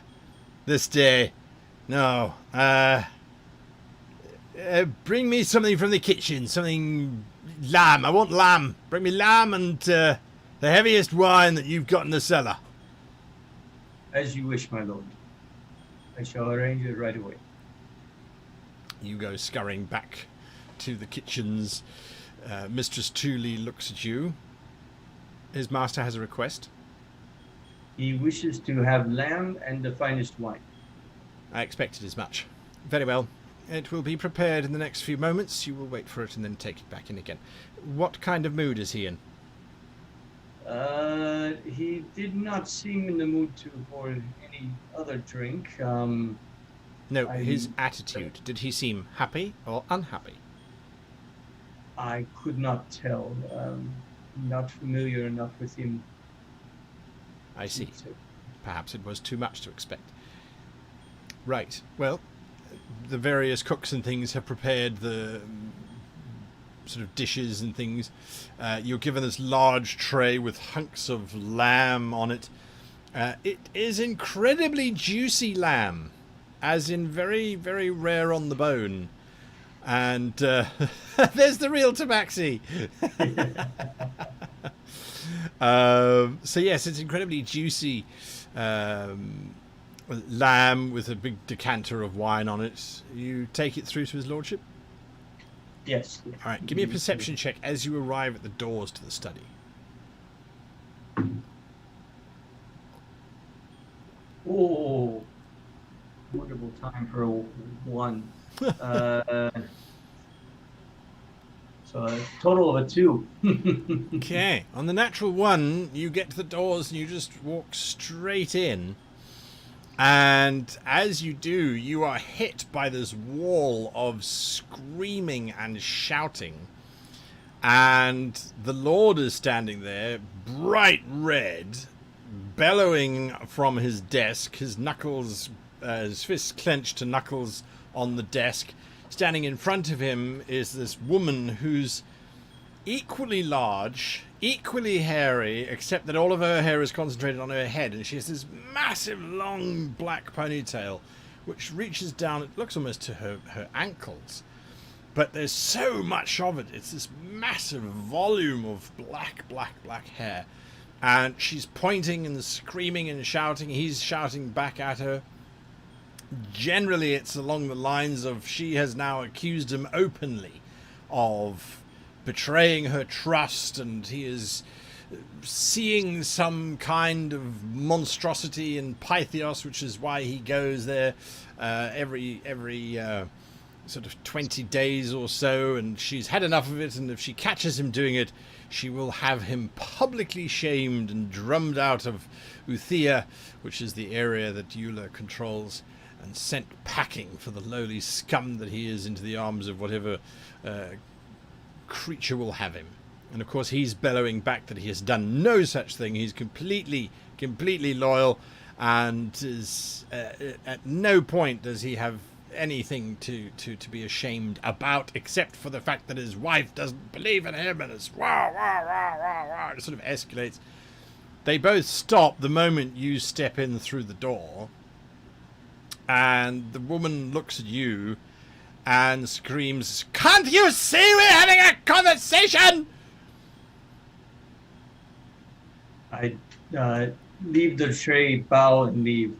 this day. No. Bring me something from the kitchen, something lamb. I want lamb. Bring me lamb and the heaviest wine that you've got in the cellar. As you wish, my lord. I shall arrange it right away. You go scurrying back to the kitchens. Mistress Tooley looks at you. His master has a request. He wishes to have lamb and the finest wine. I expected as much. Very well. It will be prepared in the next few moments. You will wait for it and then take it back in again. What kind of mood is he in? He did not seem in the mood for any other drink. No, his attitude. Did he seem happy or unhappy? I could not tell. Not familiar enough with him. I see. Perhaps it was too much to expect. Right. Well, the various cooks and things have prepared the sort of dishes and things. You're given this large tray with hunks of lamb on it. It is incredibly juicy lamb, as in very, very rare on the bone. And there's the real Tabaxi. So yes, it's incredibly juicy lamb with a big decanter of wine on it. You take it through to his lordship? Yes. All right, give me a perception check as you arrive at the doors to the study. Oh, wonderful time for a one. So a total of a 2. Okay, on the natural 1, you get to the doors and you just walk straight in. And as you do, you are hit by this wall of screaming and shouting. And the Lord is standing there, bright red, bellowing from his desk, his knuckles, his fists clenched to knuckles on the desk. Standing in front of him is this woman who's equally large, equally hairy, except that all of her hair is concentrated on her head, and she has this massive long black ponytail which reaches down, it looks almost to her ankles, but there's so much of it. It's this massive volume of black hair, and she's pointing and screaming and shouting. He's shouting back at her. Generally, it's along the lines of she has now accused him openly of betraying her trust, and he is seeing some kind of monstrosity in Pythios, which is why he goes there every sort of 20 days or so, and she's had enough of it, and if she catches him doing it, she will have him publicly shamed and drummed out of Uthia, which is the area that Eula controls, and sent packing for the lowly scum that he is into the arms of whatever creature will have him. And of course he's bellowing back that he has done no such thing. He's completely loyal, and is at no point does he have anything to be ashamed about, except for the fact that his wife doesn't believe in him, and it's wah, wah, wah, wah, wah. It sort of escalates. They both stop the moment you step in through the door. And the woman looks at you and screams, "Can't you see we're having a conversation?" I leave the tray, bow, and leave.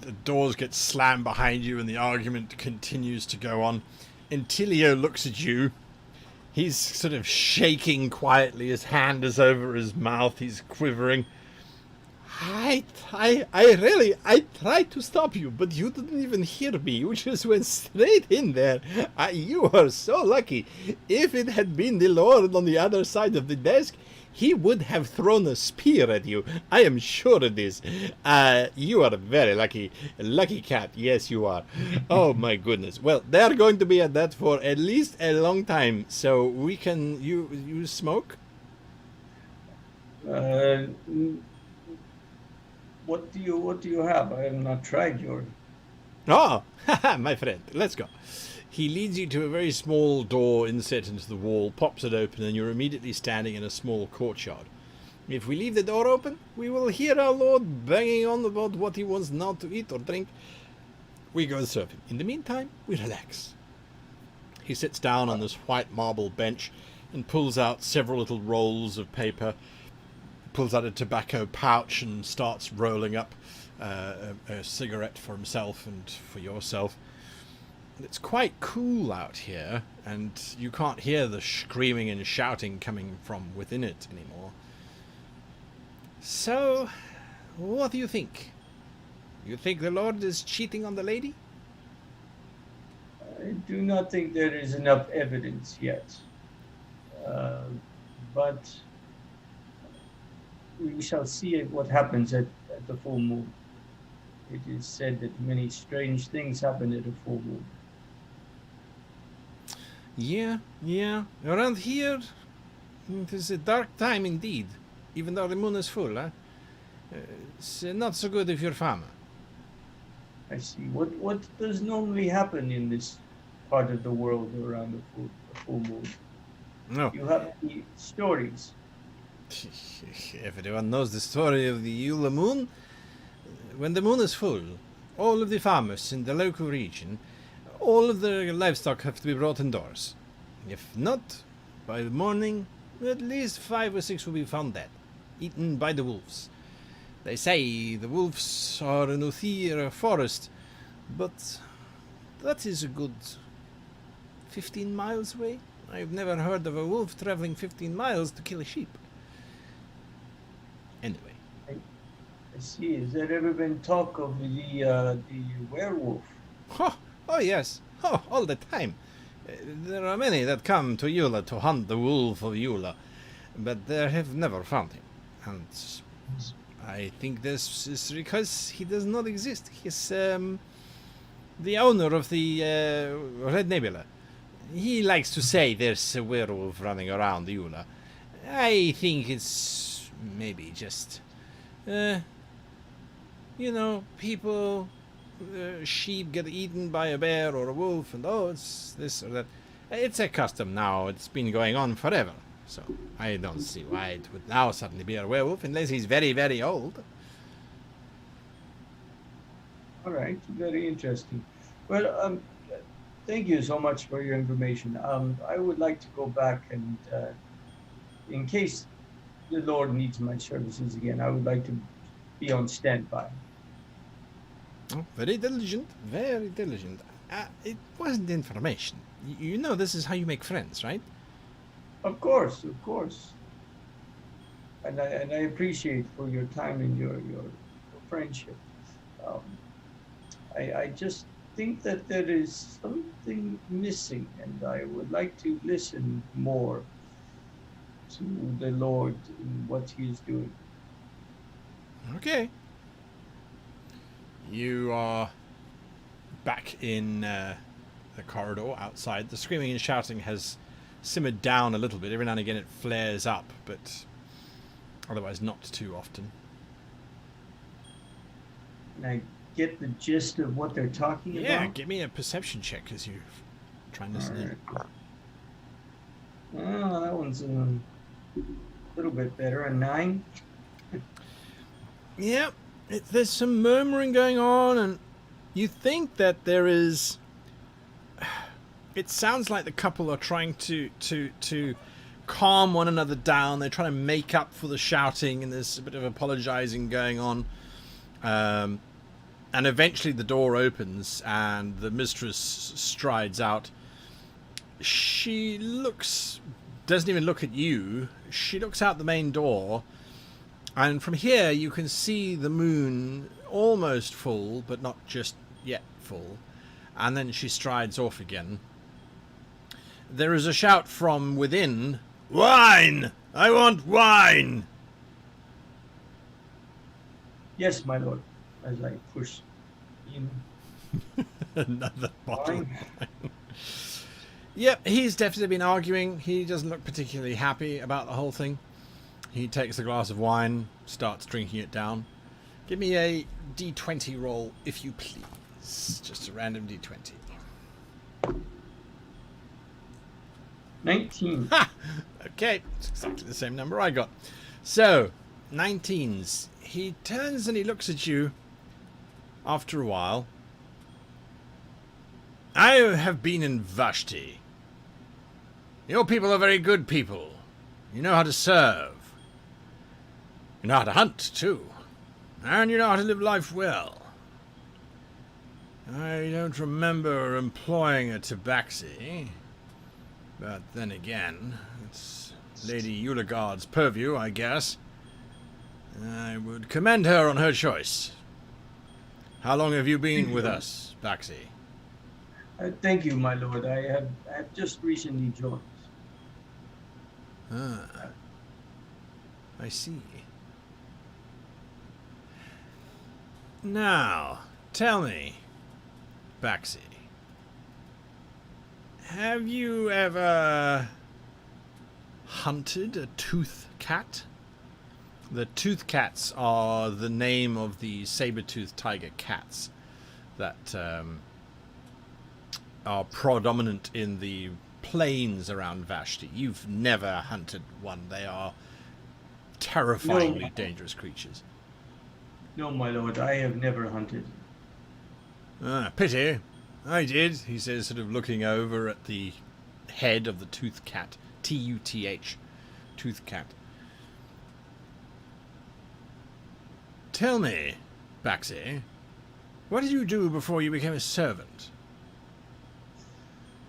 The doors get slammed behind you and the argument continues to go on. Intilio looks at you. He's sort of shaking quietly. His hand is over his mouth. He's quivering. I tried to stop you, but you didn't even hear me. You just went straight in there. You are so lucky. If it had been the Lord on the other side of the desk, he would have thrown a spear at you. I am sure of this. You are very lucky. Lucky cat. Yes, you are. Oh, my goodness. Well, they are going to be at that for at least a long time. So we can... You smoke? What do you have? I have not tried your. Oh, my friend, let's go. He leads you to a very small door inset into the wall, pops it open, and you're immediately standing in a small courtyard. If we leave the door open, we will hear our Lord banging on about what he wants not to eat or drink. We go and serve him. In the meantime, we relax. He sits down on this white marble bench and pulls out several little rolls of paper, pulls out a tobacco pouch and starts rolling up a cigarette for himself and for yourself. It's quite cool out here, and you can't hear the screaming and shouting coming from within it anymore. So, what do you think? You think the Lord is cheating on the lady? I do not think there is enough evidence yet, but we shall see what happens at the full moon. It is said that many strange things happen at a full moon. Yeah. Around here, it is a dark time indeed, even though the moon is full. It's not so good if you're a farmer. I see. What does normally happen in this part of the world around the full moon? No. You have the stories. Everyone knows the story of the Yule moon. When the moon is full, all of the farmers in the local region, all of their livestock have to be brought indoors. If not, by the morning, at least 5 or 6 will be found dead, eaten by the wolves. They say the wolves are in Utherios forest, but that is a good 15 miles away. I've never heard of a wolf traveling 15 miles to kill a sheep. Anyway. I see. Has there ever been talk of the werewolf? Oh yes. Oh, all the time. There are many that come to Yula to hunt the wolf of Yula, but they have never found him. And I think this is because he does not exist. He's the owner of the Red Nebula. He likes to say there's a werewolf running around Yula. I think it's maybe just, people, sheep get eaten by a bear or a wolf, and it's this or that. It's a custom now. It's been going on forever. So I don't see why it would now suddenly be a werewolf, unless he's very, very old. All right, very interesting. Well, thank you so much for your information. I would like to go back and, in case the Lord needs my services again, I would like to be on standby. Oh, very diligent, very diligent. It wasn't information. You know this is how you make friends, right? Of course. And I appreciate for your time and your friendship. I just think that there is something missing, and I would like to listen more to the Lord and what He is doing. Okay. You are back in the corridor outside. The screaming and shouting has simmered down a little bit. Every now and again it flares up, but otherwise not too often. And I get the gist of what they're talking about. Yeah, give me a perception check as you try and listen in. Oh, that one's a little bit better. A 9. Yeah, there's some murmuring going on, and you think that there is... It sounds like the couple are trying to calm one another down. They're trying to make up for the shouting, and there's a bit of apologizing going on. And eventually the door opens, and the mistress strides out. She doesn't even look at you. She looks out the main door, And from here you can see the moon almost full, but not just yet full. And then she strides off again. There is a shout from within. Wine! I want wine! Yes, my lord, as I push in. Another bottle. Wine. Yep, he's definitely been arguing. He doesn't look particularly happy about the whole thing. He takes a glass of wine, starts drinking it down. Give me a d20 roll, if you please. Just a random d20. 19. Ha! Okay, it's exactly the same number I got. So, 19s. He turns and he looks at you after a while. I have been in Vashti. Your people are very good people. You know how to serve. You know how to hunt, too. And you know how to live life well. I don't remember employing a tabaxi. But then again, it's Lady Ulegard's purview, I guess. I would commend her on her choice. How long have you been with us, Baxi? Thank you, my lord. I have just recently joined. Ah, I see. Now, tell me, Baxi, have you ever hunted a tooth cat? The tooth cats are the name of the saber-toothed tiger cats that are predominant in the plains around Vashti. You've never hunted one. They are terrifyingly dangerous creatures. No, my lord, I have never hunted. Ah, pity. I did, he says, sort of looking over at the head of the tooth cat. T-U-T-H. Tooth cat. Tell me, Baxi, what did you do before you became a servant?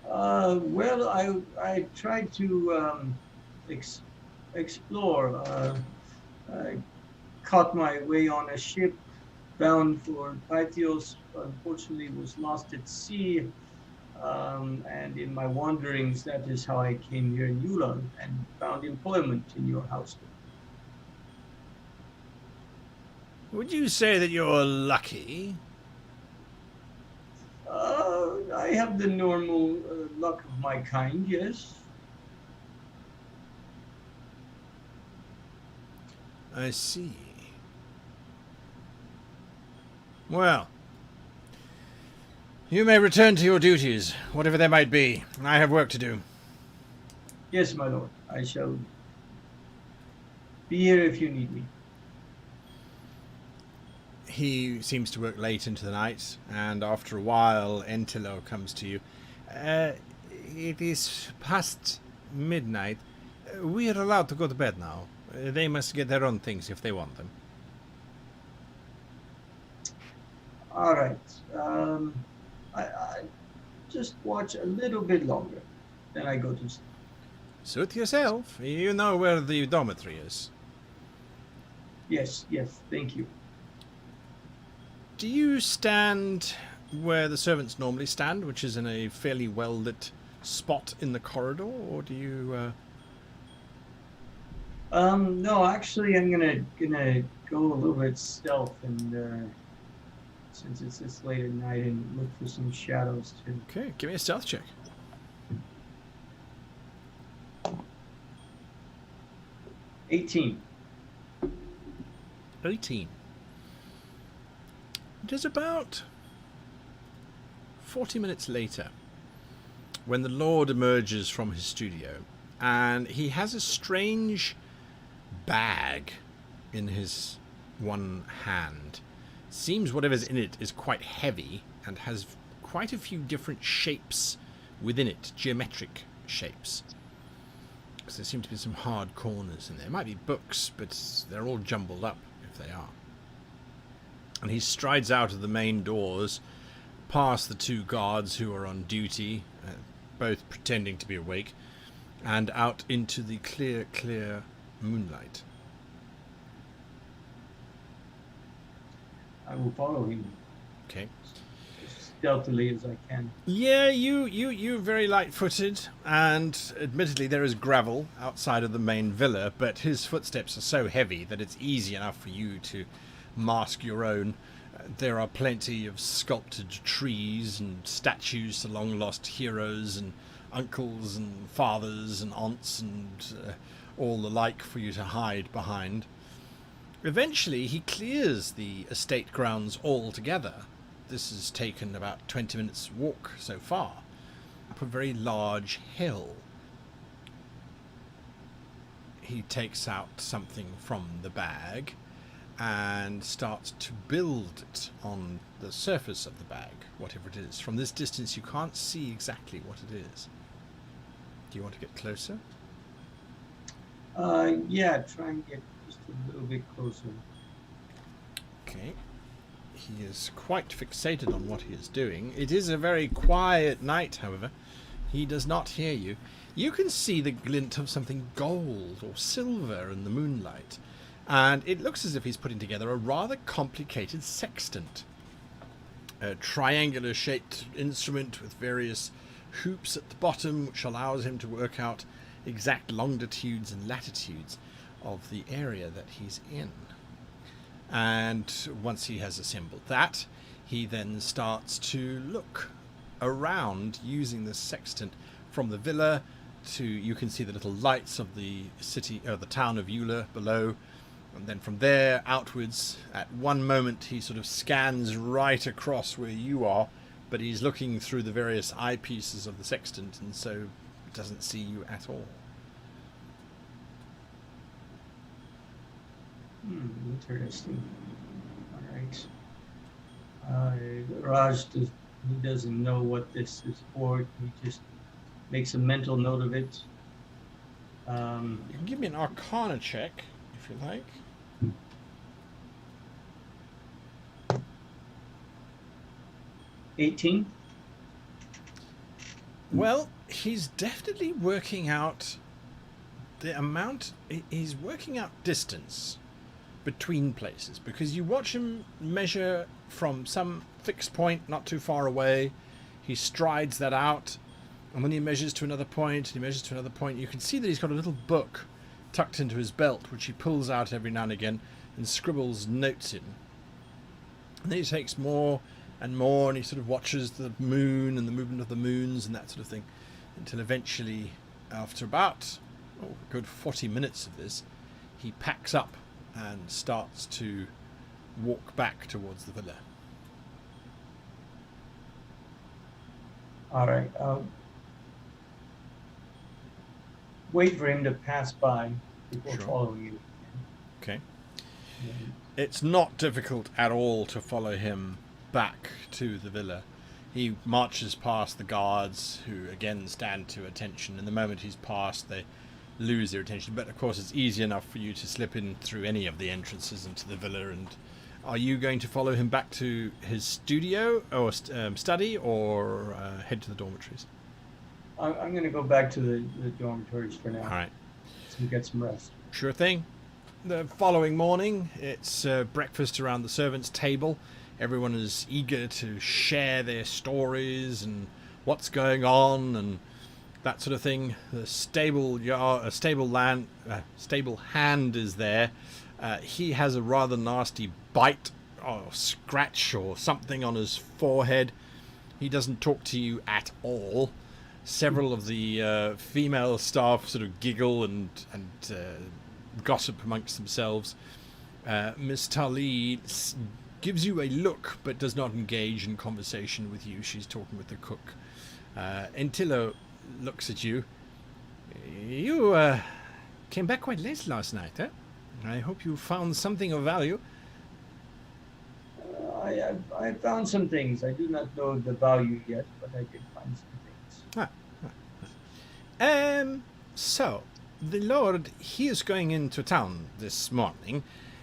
Well, I tried to explore. I caught my way on a ship bound for Pythios. Unfortunately, was lost at sea. And in my wanderings, that is how I came here in Yulan and found employment in your house. Would you say that you're lucky? I have the normal luck of my kind, yes. I see. Well, you may return to your duties, whatever they might be. I have work to do. Yes, my lord. I shall be here if you need me. He seems to work late into the night, and after a while, Entilo comes to you. It is past midnight. We are allowed to go to bed now. They must get their own things if they want them. All right. I just watch a little bit longer, then I go to sleep. Suit yourself. You know where the dormitory is. Yes, thank you. Do you stand where the servants normally stand, which is in a fairly well-lit spot in the corridor, or do you... No, actually, I'm gonna go a little bit stealth, and since it's this late at night, and look for some shadows too. Okay, give me a stealth check. 18. 18. It is about 40 minutes later when the Lord emerges from his studio, and he has a strange bag in his one hand. Seems whatever's in it is quite heavy and has quite a few different shapes within it, geometric shapes. Because there seem to be some hard corners in there. It might be books, but they're all jumbled up if they are. And he strides out of the main doors, past the two guards who are on duty, both pretending to be awake, and out into the clear moonlight. I will follow him Okay. as stealthily as I can. Yeah, you're very light-footed, and admittedly there is gravel outside of the main villa, but his footsteps are so heavy that it's easy enough for you to mask your own. There are plenty of sculpted trees and statues to long-lost heroes and uncles and fathers and aunts and all the like for you to hide behind. Eventually, he clears the estate grounds altogether. This has taken about 20 minutes walk so far, up a very large hill. He takes out something from the bag and starts to build it on the surface of the bag, whatever it is. From this distance, you can't see exactly what it is. Do you want to get closer? Yeah, try and get just a little bit closer. Okay. He is quite fixated on what he is doing. It is a very quiet night, however. He does not hear you. You can see the glint of something gold or silver in the moonlight, and it looks as if he's putting together a rather complicated sextant. A triangular-shaped instrument with various hoops at the bottom, which allows him to work out exact longitudes and latitudes of the area that he's in. And once he has assembled that, he then starts to look around using the sextant from the villa to, you can see the little lights of the city, or the town of Eula below, and then from there outwards. At one moment he sort of scans right across where you are, but he's looking through the various eyepieces of the sextant, and so doesn't see you at all. Interesting. All right. Raj he doesn't know what this is for. He just makes a mental note of it. You can give me an Arcana check if you like. $18. Well, he's definitely working out the amount. He's working out distance between places, because you watch him measure from some fixed point not too far away. He strides that out, and then he measures to another point, and he measures to another point. You can see that he's got a little book tucked into his belt, which he pulls out every now and again and scribbles notes in. And then he takes more and more, and he sort of watches the moon and the movement of the moons and that sort of thing, until eventually, after about a good 40 minutes of this, he packs up and starts to walk back towards the villa. All right. Wait for him to pass by before Sure. following you. Okay. Yeah. It's not difficult at all to follow him back to the villa. He marches past the guards, who again stand to attention, and the moment he's passed they lose their attention. But of course it's easy enough for you to slip in through any of the entrances into the villa. And are you going to follow him back to his studio or study, or head to the dormitories? I'm going to go back to the dormitories for now. All right. So get some rest. Sure thing. The following morning, it's breakfast around the servants' table. Everyone is eager to share their stories and what's going on and that sort of thing. The stable hand is there. He has a rather nasty bite or scratch or something on his forehead. He doesn't talk to you at all. Several of the female staff sort of giggle and gossip amongst themselves. Miss Tali gives you a look but does not engage in conversation with you. She's talking with the cook. Entillo looks at you. You came back quite late last night, eh? I hope you found something of value. I found some things. I do not know the value yet, but I did find some things. So, the Lord, he is going into town this morning.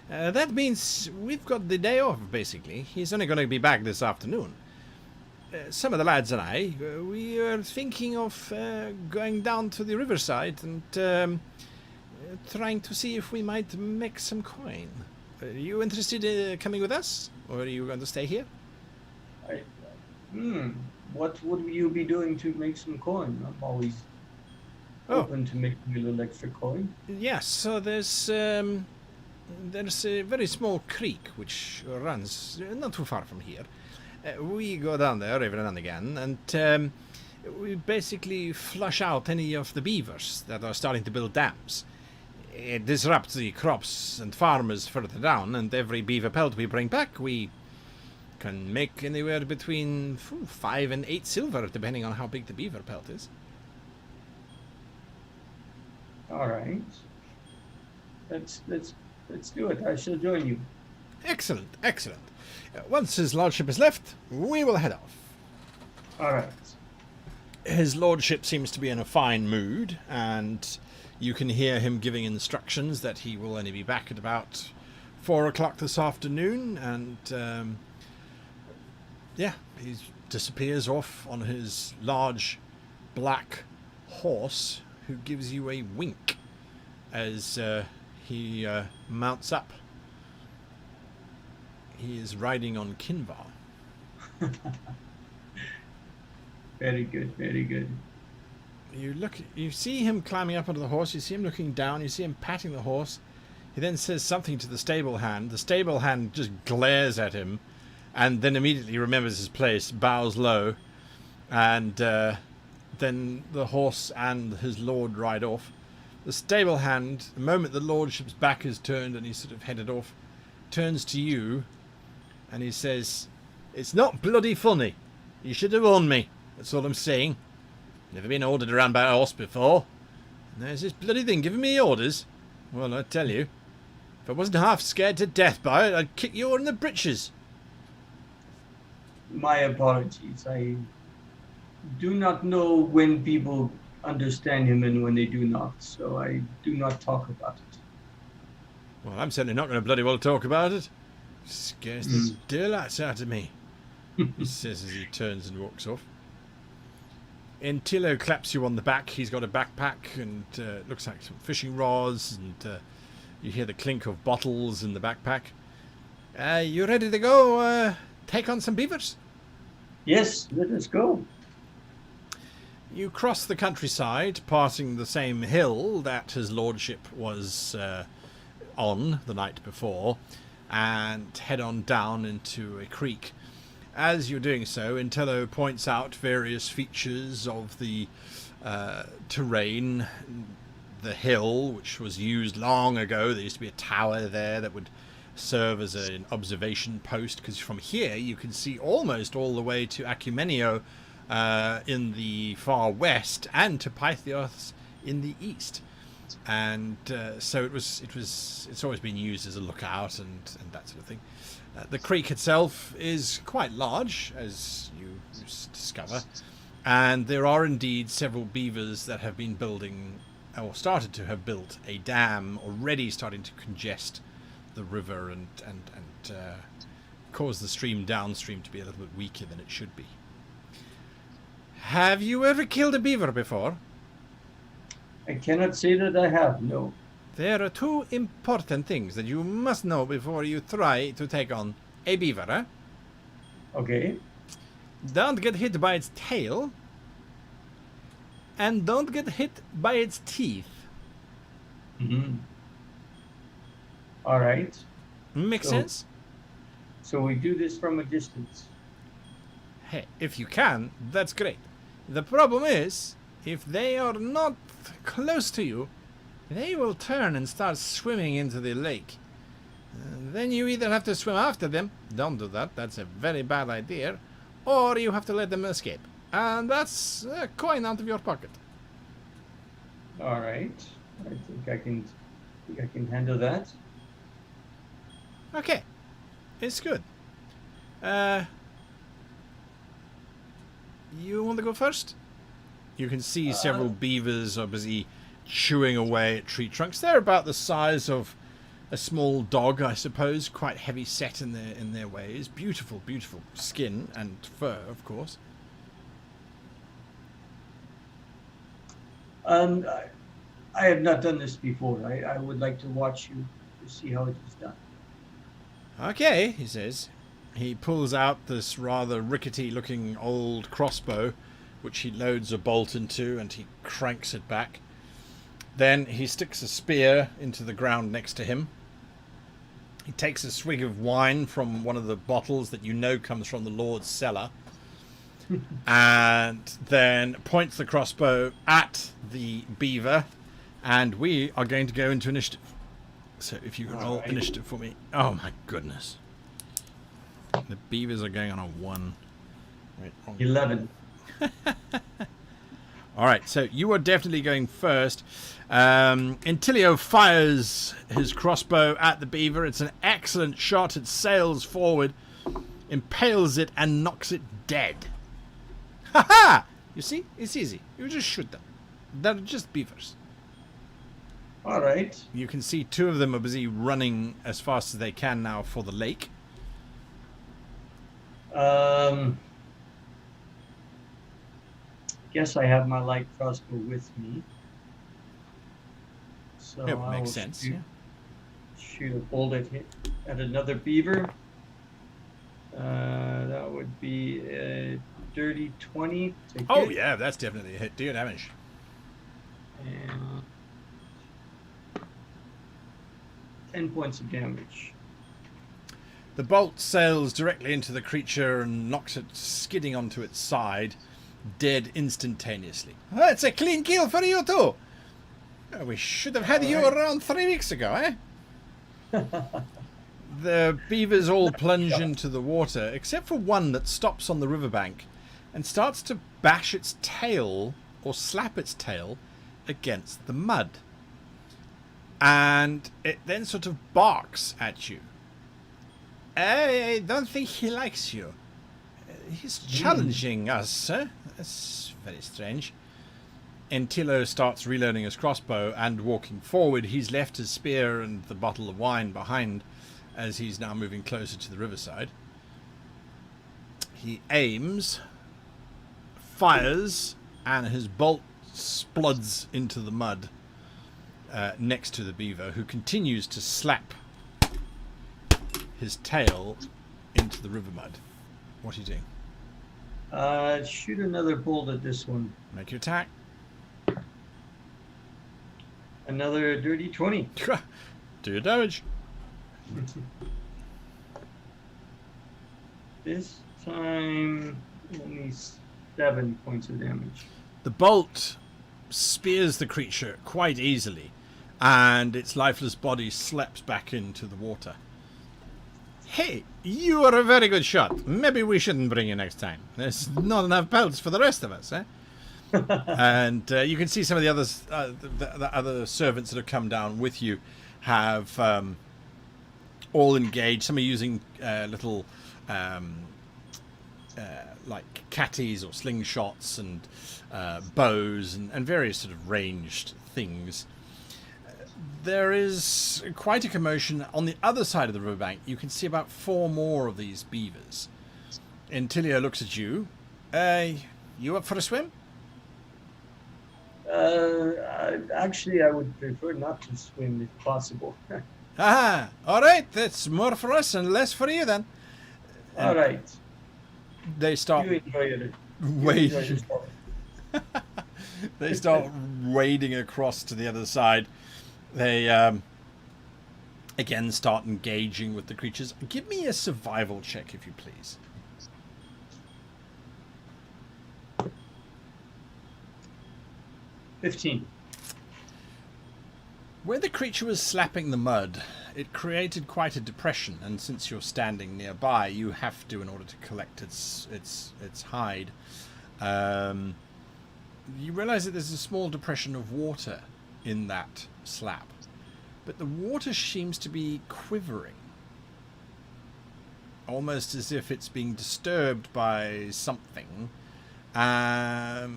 That means we've got the day off, basically. He's only going to be back this afternoon. Some of the lads and I, we are thinking of going down to the riverside and trying to see if we might make some coin. Are you interested in coming with us? or are you going to stay here? I, what would you be doing to make some coin? I'm always open to making a little extra coin. Yes, so there's a very small creek which runs not too far from here. We go down there every now and again, and we basically flush out any of the beavers that are starting to build dams. It disrupts the crops and farmers further down, and every beaver pelt we bring back, we can make anywhere between 5 and 8 silver, depending on how big the beaver pelt is. All right. Let's do it. I shall join you. Excellent, excellent. Once his lordship has left, we will head off. All right. His lordship seems to be in a fine mood, and you can hear him giving instructions that he will only be back at about 4 o'clock this afternoon, and he disappears off on his large black horse, who gives you a wink as he mounts up. He is riding on Kinvar. Very good, very good. You see him climbing up onto the horse, you see him looking down, you see him patting the horse. He then says something to the stable hand. The stable hand just glares at him, and then immediately remembers his place, bows low, and then the horse and his lord ride off. The stable hand, the moment the lordship's back is turned and he's sort of headed off, turns to you, and he says, "It's not bloody funny. You should have warned me. That's all I'm saying. Never been ordered around by a horse before. And there's this bloody thing giving me orders. Well, I tell you, if I wasn't half scared to death by it, I'd kick you all in the britches." My apologies. I do not know when people understand him and when they do not, so I do not talk about it. Well, I'm certainly not going to bloody well talk about it. Scares the daylights out of me, he says as he turns and walks off. Utherios claps you on the back. He's got a backpack and looks like some fishing rods, and you hear the clink of bottles in the backpack. You ready to go take on some beavers? Yes, let us go. You cross the countryside, passing the same hill that his lordship was on the night before, and head on down into a creek. As you're doing so, Utherios points out various features of the terrain. The hill, which was used long ago. There used to be a tower there that would serve as an observation post, because from here you can see almost all the way to Acumenio in the far west, and to Pythios in the east. And so it's always been used as a lookout and that sort of thing. The creek itself is quite large, as you discover, and there are indeed several beavers that have been building, or started to have built, a dam already, starting to congest the river and cause the stream downstream to be a little bit weaker than it should be. Have you ever killed a beaver before? I cannot say that I have, no. There are 2 important things that you must know before you try to take on a beaver, eh? Okay. Don't get hit by its tail, and don't get hit by its teeth. All right. Make sense? So we do this from a distance. Hey, if you can, that's great. The problem is, if they are not close to you, they will turn and start swimming into the lake. Then you either have to swim after them, don't do that, that's a very bad idea, or you have to let them escape. And that's a coin out of your pocket. All right. I think I can handle that. Okay, it's good. You want to go first? You can see several beavers are busy chewing away at tree trunks. They're about the size of a small dog, I suppose, quite heavy set in their ways. Beautiful, beautiful skin and fur, of course. I have not done this before. I would like to watch you to see how it is done. Okay, he says. he pulls out this rather rickety-looking old crossbow, which he loads a bolt into, and he cranks it back. Then he sticks a spear into the ground next to him. He takes a swig of wine from one of the bottles that you know comes from the Lord's cellar, and then points the crossbow at the beaver, and we are going to go into initiative. So if you can roll initiative for me. Oh my goodness. The beavers are going on a 1. Wait, 11. Alright, so you are definitely going first. Utherios fires his crossbow at the beaver. It's an excellent shot. It sails forward, impales it, and knocks it dead. Ha ha! You see? It's easy. You just shoot them. They're just beavers. All right. You can see 2 of them are busy running as fast as they can now for the lake. Guess I have my light crossbow with me. So It makes sense. Shoot a bolt at another beaver. That would be a dirty 20. Oh yeah, that's definitely a hit. Do your damage. And 10 points of damage. The bolt sails directly into the creature and knocks it skidding onto its side, dead instantaneously. Oh, it's a clean kill for you two. Oh, we should have had you around 3 weeks ago, eh? The beavers all plunge into the water, except for one that stops on the riverbank and starts to bash its tail or slap its tail against the mud. And it then sort of barks at you. I don't think he likes you. He's challenging us, sir. That's very strange. Utherios starts reloading his crossbow and walking forward. He's left his spear and the bottle of wine behind as he's now moving closer to the riverside. He aims, fires, and his bolt spluds into the mud next to the beaver, who continues to slap his tail into the river mud. What are you doing? Shoot another bolt at this one. Make your attack. Another dirty 20. Do your damage. This time, only 7 points of damage. The bolt spears the creature quite easily, and its lifeless body slips back into the water. Hey, you are a very good shot. Maybe we shouldn't bring you next time. There's not enough pelts for the rest of us, eh? And you can see some of the others, the other servants that have come down with you, have all engaged. Some are using little like catties or slingshots and bows and various sort of ranged things. There is quite a commotion on the other side of the riverbank. You can see about 4 more of these beavers. Utherios looks at you. You up for a swim? Actually, I would prefer not to swim if possible. Ah, all right. That's more for us and less for you then. All right. They start You enjoy it. wading. They start wading across to the other side. They again start engaging with the creatures. Give me a survival check, if you please. $15. Where the creature was slapping the mud, it created quite a depression, and since you're standing nearby, you have to, in order to collect its hide. You realize that there's a small depression of water in that slap, but the water seems to be quivering, almost as if it's being disturbed by something. But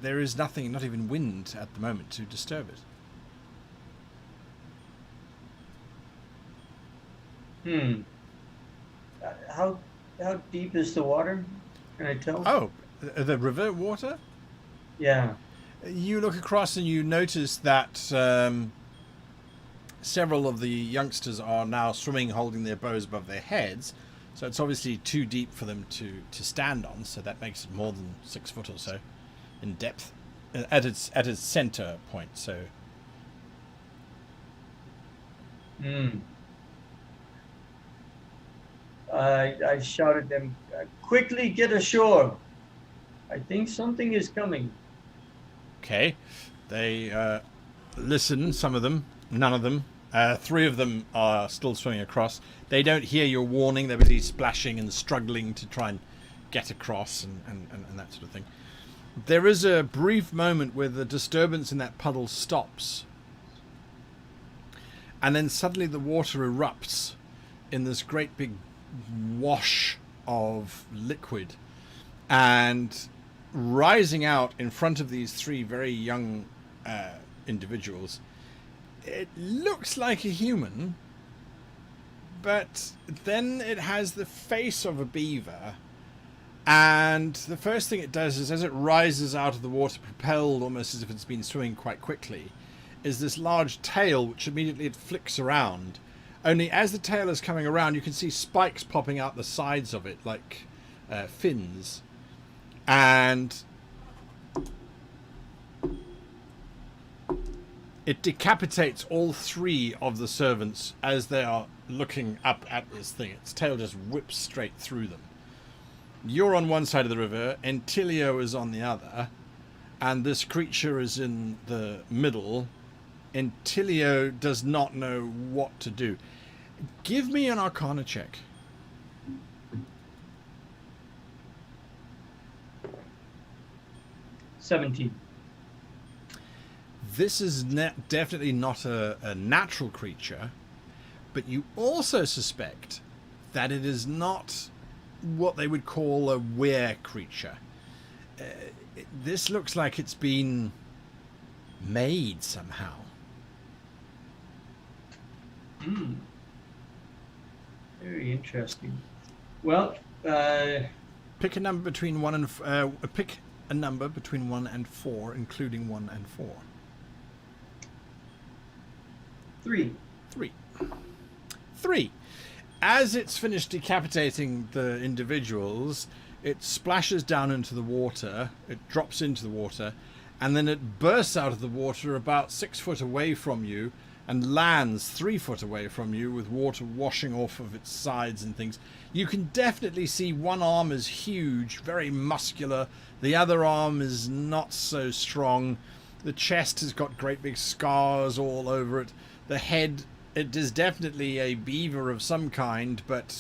there is nothing, not even wind at the moment, to disturb it. How deep is the water? Can I tell? Oh, the river water? Yeah. You look across and you notice that several of the youngsters are now swimming, holding their bows above their heads. So it's obviously too deep for them to stand on, so that makes it more than 6 foot or so in depth at its center point. So I shouted them, quickly get ashore. I think something is coming. okay, they listen. Some of them, none of them. 3 of them are still swimming across. They don't hear your warning. They're busy splashing and struggling to try and get across and that sort of thing. There is a brief moment where the disturbance in that puddle stops. And then suddenly the water erupts in this great big wash of liquid. And rising out in front of these 3 very young individuals, it looks like a human, but then it has the face of a beaver. And the first thing it does is, as it rises out of the water, propelled almost as if it's been swimming quite quickly, is this large tail which immediately it flicks around. Only as the tail is coming around, you can see spikes popping out the sides of it like fins. And it decapitates all 3 of the servants as they are looking up at this thing. Its tail just whips straight through them. You're on one side of the river, Utherios is on the other, and this creature is in the middle. Utherios does not know what to do. Give me an Arcana check. $17. This is definitely not a natural creature, but you also suspect that it is not what they would call a were creature. This looks like it's been made somehow. Very interesting. Well, pick a number between 1 and pick a number between 1 and 4, including 1 and 4. 3. 3. As it's finished decapitating the individuals, it splashes down into the water, it drops into the water, and then it bursts out of the water about 6 foot away from you and lands 3 foot away from you with water washing off of its sides and things. You can definitely see one arm is huge, very muscular. The other arm is not so strong. The chest has got great big scars all over it. The head, it is definitely a beaver of some kind, but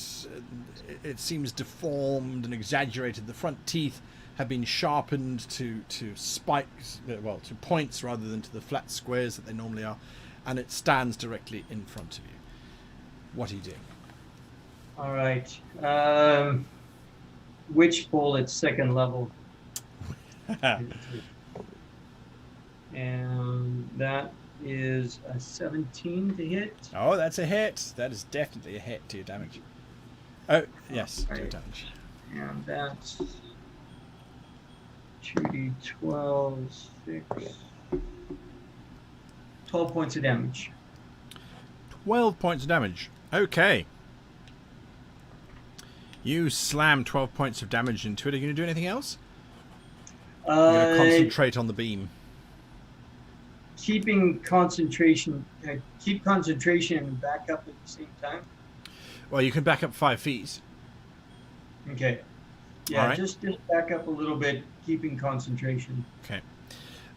it seems deformed and exaggerated. The front teeth have been sharpened to spikes, well, to points rather than to the flat squares that they normally are, and it stands directly in front of you. What are you doing? All right. Witch Bowl at 2nd level. And that is a 17 to hit. Oh, that's a hit. That is definitely a hit to your damage. Oh, yes, to your damage. And that's 2d12, 6, 12 points of damage. 12 points of damage. Okay. You slam 12 points of damage into it. Are you going to do anything else? You're going to concentrate on the beam. Keeping concentration, keep concentration and back up at the same time. Well, you can back up 5 feet. Okay. Yeah, right. just back up a little bit, keeping concentration. Okay.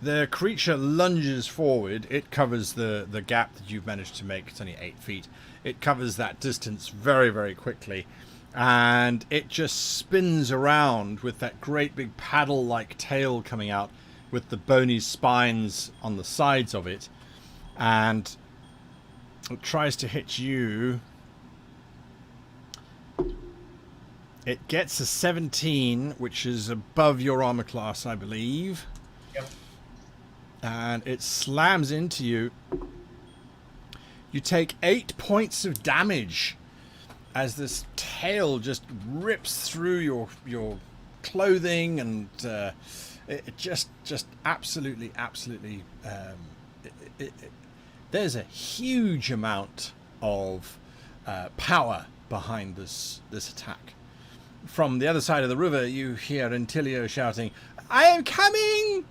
The creature lunges forward. It covers the gap that you've managed to make. It's only 8 feet. It covers that distance very, very quickly. And it just spins around with that great big paddle-like tail coming out with the bony spines on the sides of it. And it tries to hit you. It gets a 17, which is above your armor class, I believe. Yep. And it slams into you. You take 8 points of damage as this tail just rips through your clothing, and it just absolutely there's a huge amount of power behind this attack. From the other side of the river, you hear Utherios shouting, "I am coming!"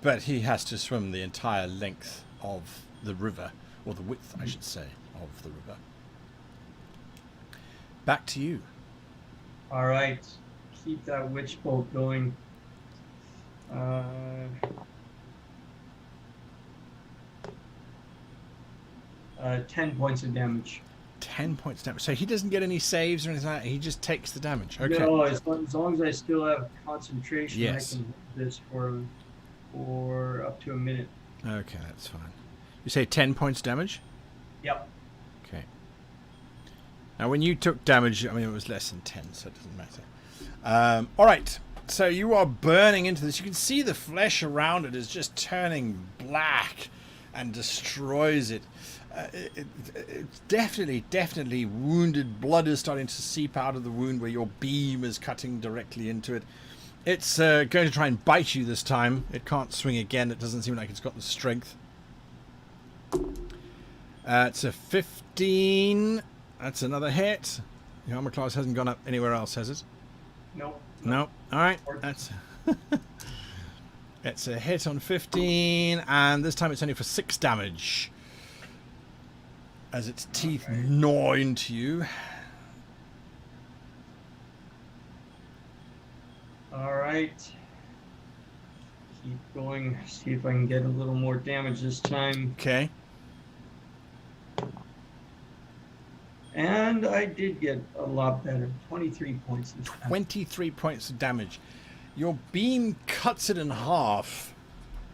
But he has to swim the entire length of the river, or the width, I should say, of the river. Back to you. All right. Keep that witch bolt going. 10 points of damage. 10 points damage. So he doesn't get any saves or anything like that. He just takes the damage. Okay. No, as long as I still have concentration, Yes. I can hold this for up to a minute. Okay, that's fine. You say 10 points damage? Yep. Okay. Now, when you took damage, I mean, it was less than 10, so it doesn't matter. All right. So you are burning into this. You can see the flesh around it is just turning black and destroys it. It's definitely wounded. Blood is starting to seep out of the wound where your beam is cutting directly into it. It's going to try and bite you this time. It can't swing again. It doesn't seem like it's got the strength. It's a 15. That's another hit. Your armor class hasn't gone up anywhere else, has it? Nope. No. All right. That's it's a hit on 15, and this time it's only for 6 damage. As its teeth gnaw into you. All right. Keep going. See if I can get a little more damage this time. Okay. And I did get a lot better. 23 points this time. 23 points of damage. Your beam cuts it in half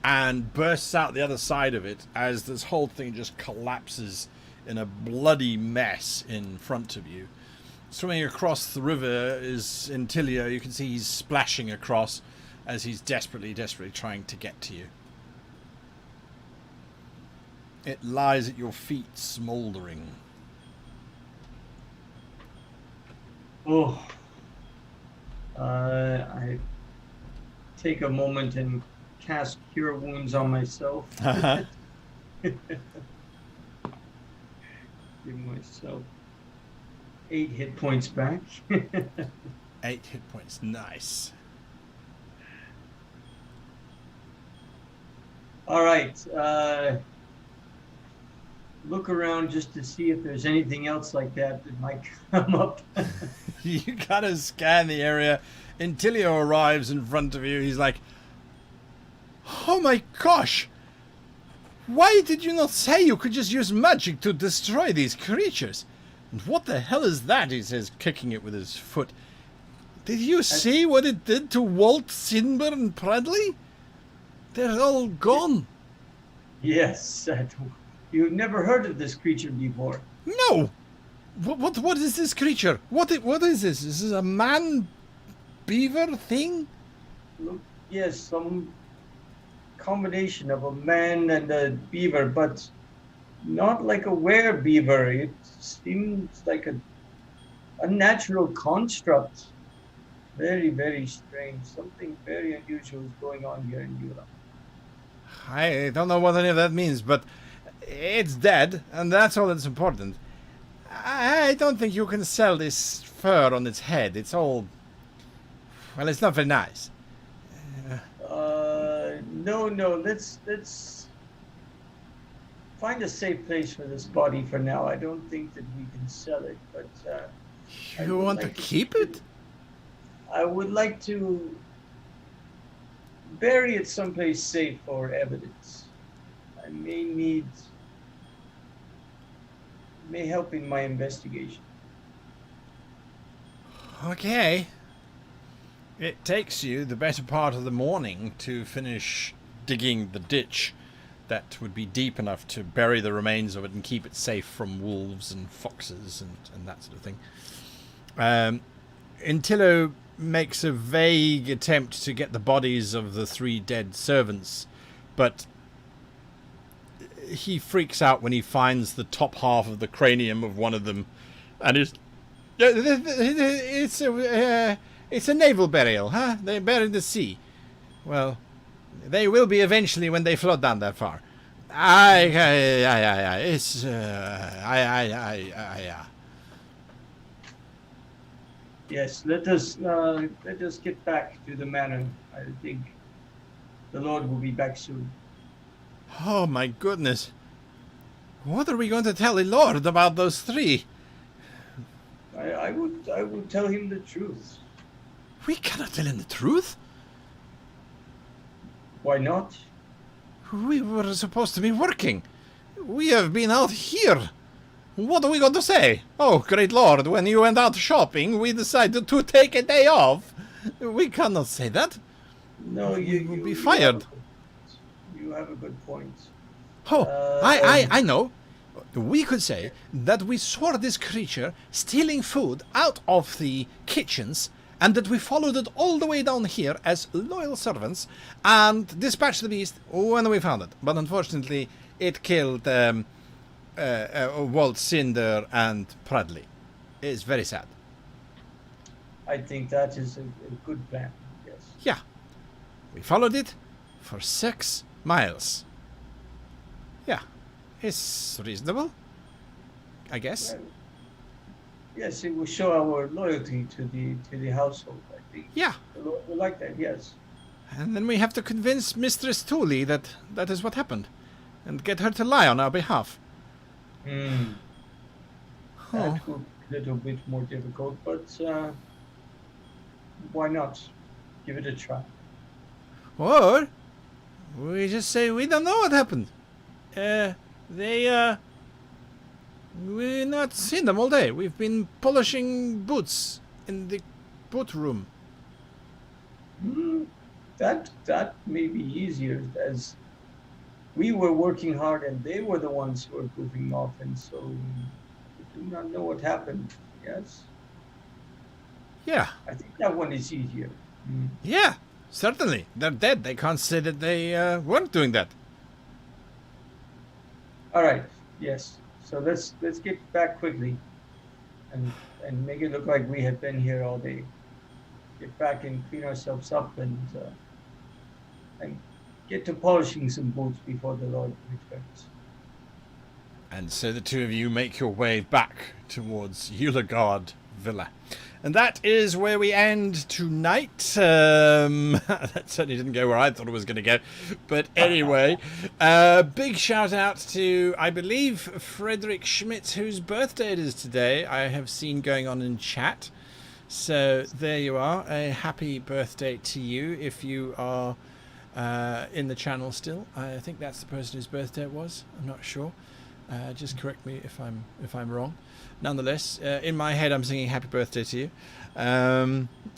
and bursts out the other side of it as this whole thing just collapses in a bloody mess in front of you. Swimming across the river is Utherios. You can see he's splashing across as he's desperately trying to get to you. It lies at your feet, smouldering. Oh. I take a moment and cast Cure Wounds on myself. Give myself 8 hit points back. 8 hit points. Nice. All right. Look around just to see if there's anything else like that might come up. You gotta scan the area. Utherios arrives in front of you. He's like, "Oh my gosh! Why did you not say you could just use magic to destroy these creatures? And what the hell is that?" he says, kicking it with his foot. "Did you see what it did to Walt, Sinber, and Bradley? They're all gone." Yes. You've never heard of this creature before. No! What is this creature? What is this? Is this a man beaver thing? Look, yes, some combination of a man and a beaver, but not like a were-beaver. It seems like a unnatural construct. Very, very strange. Something very unusual is going on here in Europe. I don't know what any of that means, but it's dead, and that's all that's important. I don't think you can sell this fur on its head. It's all... well, it's not very nice. No. Let's find a safe place for this body for now. I don't think that we can sell it, but... You want to keep it? I would like to bury it someplace safe for evidence. I may help in my investigation. Okay. It takes you the better part of the morning to finish digging the ditch that would be deep enough to bury the remains of it and keep it safe from wolves and foxes and that sort of thing. Utherios makes a vague attempt to get the bodies of the 3 dead servants, but he freaks out when he finds the top half of the cranium of one of them, and it's a naval burial, huh? They're buried in the sea. Well, they will be eventually when they float down that far. Yes, let us get back to the manor. I think the Lord will be back soon. Oh my goodness. What are we going to tell the Lord about those three? I would tell him the truth. We cannot tell him the truth. Why not? We were supposed to be working. We have been out here. What are we going to say? Oh, great Lord, when you went out shopping, we decided to take a day off. We cannot say that. No, We will be fired. You have a good point. Oh, I know. We could say that we saw this creature stealing food out of the kitchens and that we followed it all the way down here as loyal servants and dispatched the beast when we found it. But unfortunately, it killed Walt, Cinder, and Pradley. It's very sad. I think that is a good plan. Yes. Yeah. We followed it for 6 miles. Yeah. It's reasonable, I guess. Well, yes, it will show our loyalty to the household. I think. Yeah. The Lord will like that. Yes. And then we have to convince Mistress Tooley that that is what happened. And get her to lie on our behalf. Hmm. Oh. That will be a little bit more difficult, but why not? Give it a try. Or we just say we don't know what happened. We've not seen them all day. We've been polishing boots in the boot room. Hmm. That may be easier, as we were working hard and they were the ones who were goofing off, and so we do not know what happened. Yes, Yeah, I think that one is easier. Hmm. yeah, certainly. They're dead. They can't say that they weren't doing that. All right. Yes. So let's get back quickly, and make it look like we have been here all day. Get back and clean ourselves up, and get to polishing some boots before the Lord returns. And so the two of you make your way back towards Eulagard Villa. And that is where we end tonight. That certainly didn't go where I thought it was going to go. But anyway, big shout out to, I believe, Frederick Schmidt, whose birthday it is today. I have seen going on in chat. So there you are. A happy birthday to you if you are in the channel still. I think that's the person whose birthday it was. I'm not sure. Just correct me if I'm wrong. Nonetheless, in my head, I'm singing "Happy Birthday" to you.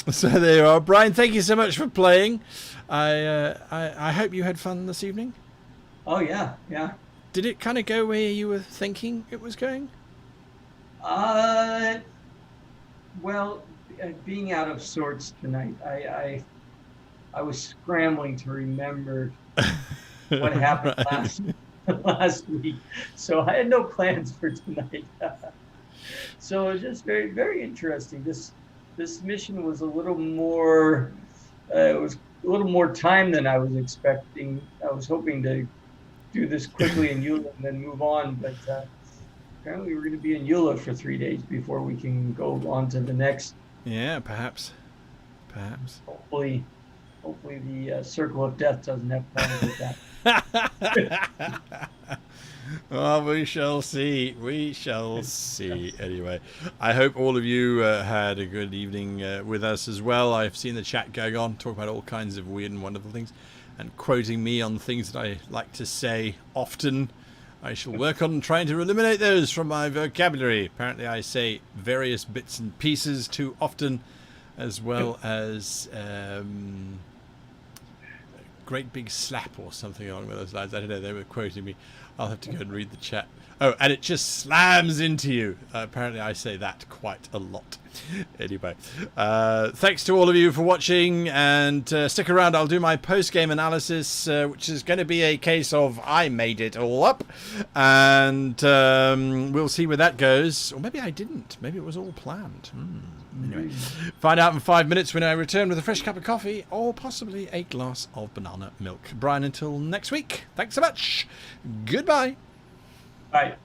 So there you are, Brian. Thank you so much for playing. I hope you had fun this evening. Oh yeah, yeah. Did it kind of go where you were thinking it was going? Well, being out of sorts tonight, I was scrambling to remember what happened last week, so I had no plans for tonight. So it was just very, very interesting. This mission was a little more. It was a little more time than I was expecting. I was hoping to do this quickly in Eula and then move on, but apparently we're going to be in Eula for 3 days before we can go on to the next. Yeah, perhaps. Hopefully the Circle of Death doesn't have problems with that. Well, we shall see. We shall see. Anyway, I hope all of you had a good evening with us as well. I've seen the chat going on, talking about all kinds of weird and wonderful things, and quoting me on things that I like to say often. I shall work on trying to eliminate those from my vocabulary. Apparently, I say various bits and pieces too often, as well as great big slap or something along those lines. I don't know, they were quoting me. I'll have to go and read the chat. Oh, and it just slams into you. Apparently I say that quite a lot. Anyway, thanks to all of you for watching, and stick around. I'll do my post-game analysis, which is going to be a case of I made it all up, and we'll see where that goes. Or maybe I didn't. Maybe it was all planned. Anyway, find out in 5 minutes when I return with a fresh cup of coffee or possibly a glass of banana milk. Brian, until next week, thanks so much. Goodbye. Bye.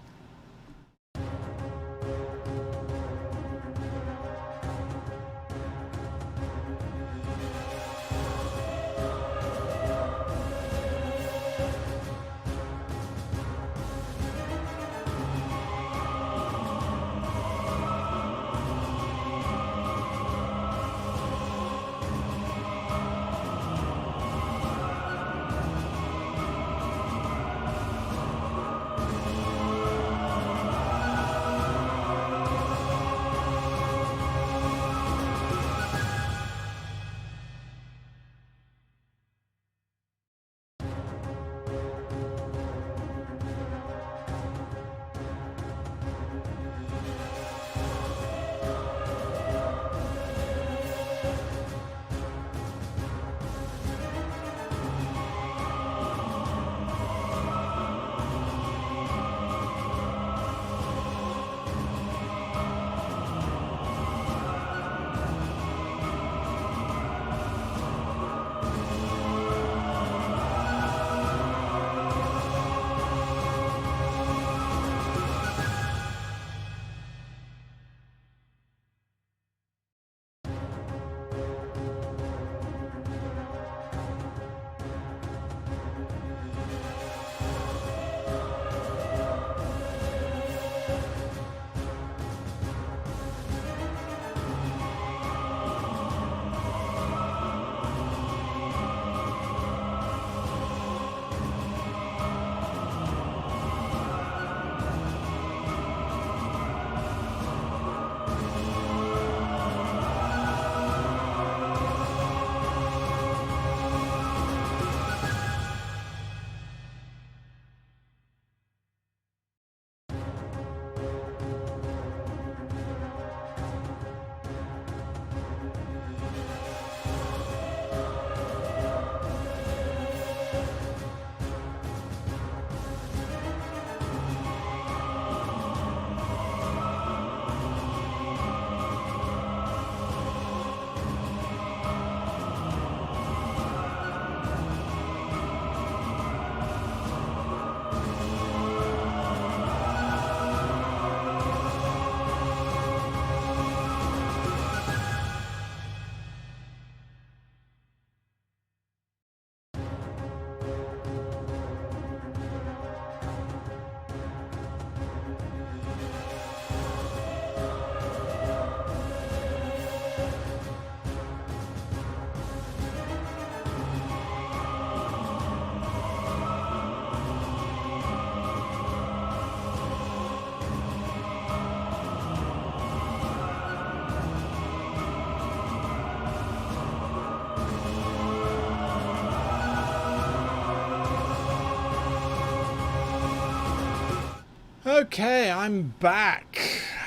Okay, I'm back.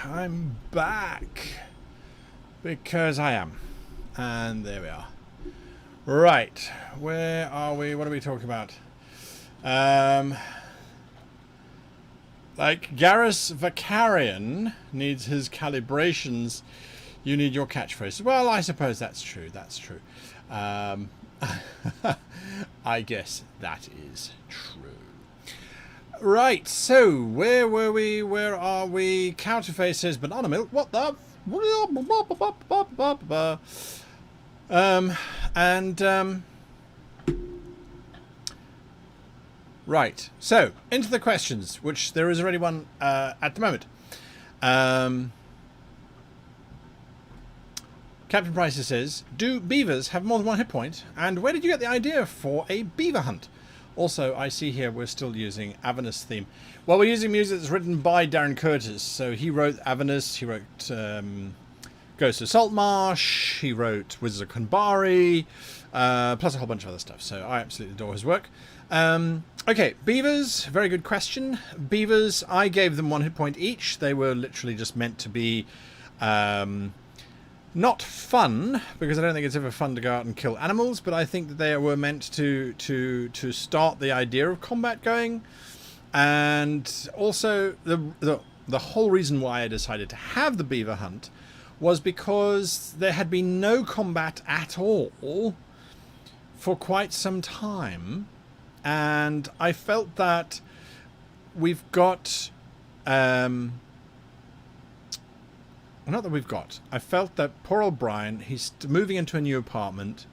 I'm back. Because I am. And there we are. Right. Where are we? What are we talking about? Like Garrus Vicarian needs his calibrations. You need your catchphrases. Well, I suppose that's true. That's true. I guess that is true. Right, so where were we? Where are we? Counterface says banana milk. What the? Right, so into the questions, which there is already one at the moment. Captain Pricer says, do beavers have more than one hit point? And where did you get the idea for a beaver hunt? Also, I see here we're still using Avernus theme. Well, we're using music that's written by Darren Curtis. So he wrote Avernus, he wrote Ghost of Saltmarsh, he wrote Wizards of Kunbari, plus a whole bunch of other stuff. So I absolutely adore his work. Okay, beavers, very good question. Beavers, I gave them one hit point each. They were literally just meant to be not fun, because I don't think it's ever fun to go out and kill animals, but I think that they were meant to start the idea of combat going. And also the whole reason why I decided to have the beaver hunt was because there had been no combat at all for quite some time. And I felt that we've got... not that we've got. I felt that poor old Brian, he's moving into a new apartment,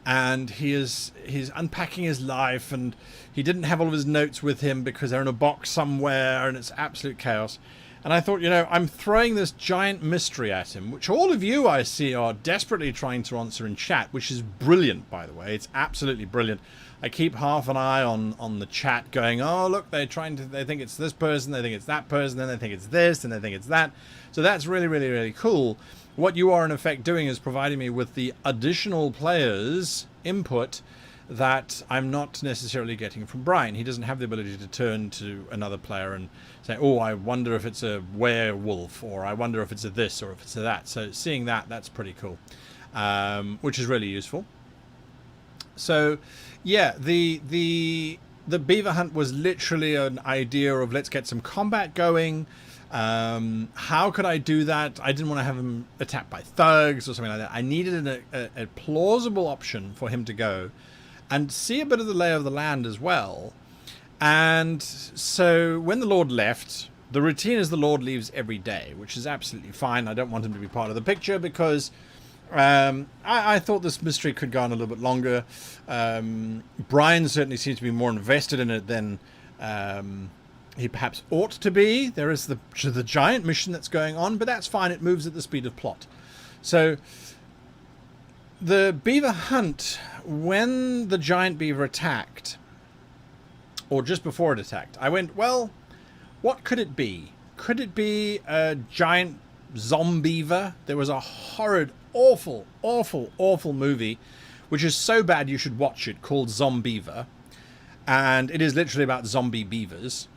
and he's unpacking his life, and he didn't have all of his notes with him because they're in a box somewhere, and it's absolute chaos. And I thought, I'm throwing this giant mystery at him, which all of you I see are desperately trying to answer in chat, which is brilliant, by the way. It's absolutely brilliant. I keep half an eye on the chat going, oh, look, they think it's this person, they think it's that person, then they think it's this, and they think it's that. So that's really, really, really cool. What you are, in effect, doing is providing me with the additional players' input that I'm not necessarily getting from Brian. He doesn't have the ability to turn to another player and say, oh, I wonder if it's a werewolf, or I wonder if it's a this, or if it's a that. So seeing that's pretty cool, which is really useful. So, yeah, the beaver hunt was literally an idea of let's get some combat going. How could I do that? I didn't want to have him attacked by thugs or something like that. I needed a plausible option for him to go and see a bit of the lay of the land as well. And so when the Lord left, the routine is the Lord leaves every day, which is absolutely fine. I don't want him to be part of the picture because I thought this mystery could go on a little bit longer. Brian certainly seems to be more invested in it than he perhaps ought to be. There is the giant mission that's going on, but that's fine. It moves at the speed of plot. So the beaver hunt, when the giant beaver attacked, or just before it attacked, I went, well, what could it be? Could it be a giant zombiever? There was a horrid, awful, awful, awful movie, which is so bad you should watch it, called Zombiever. And it is literally about zombie beavers.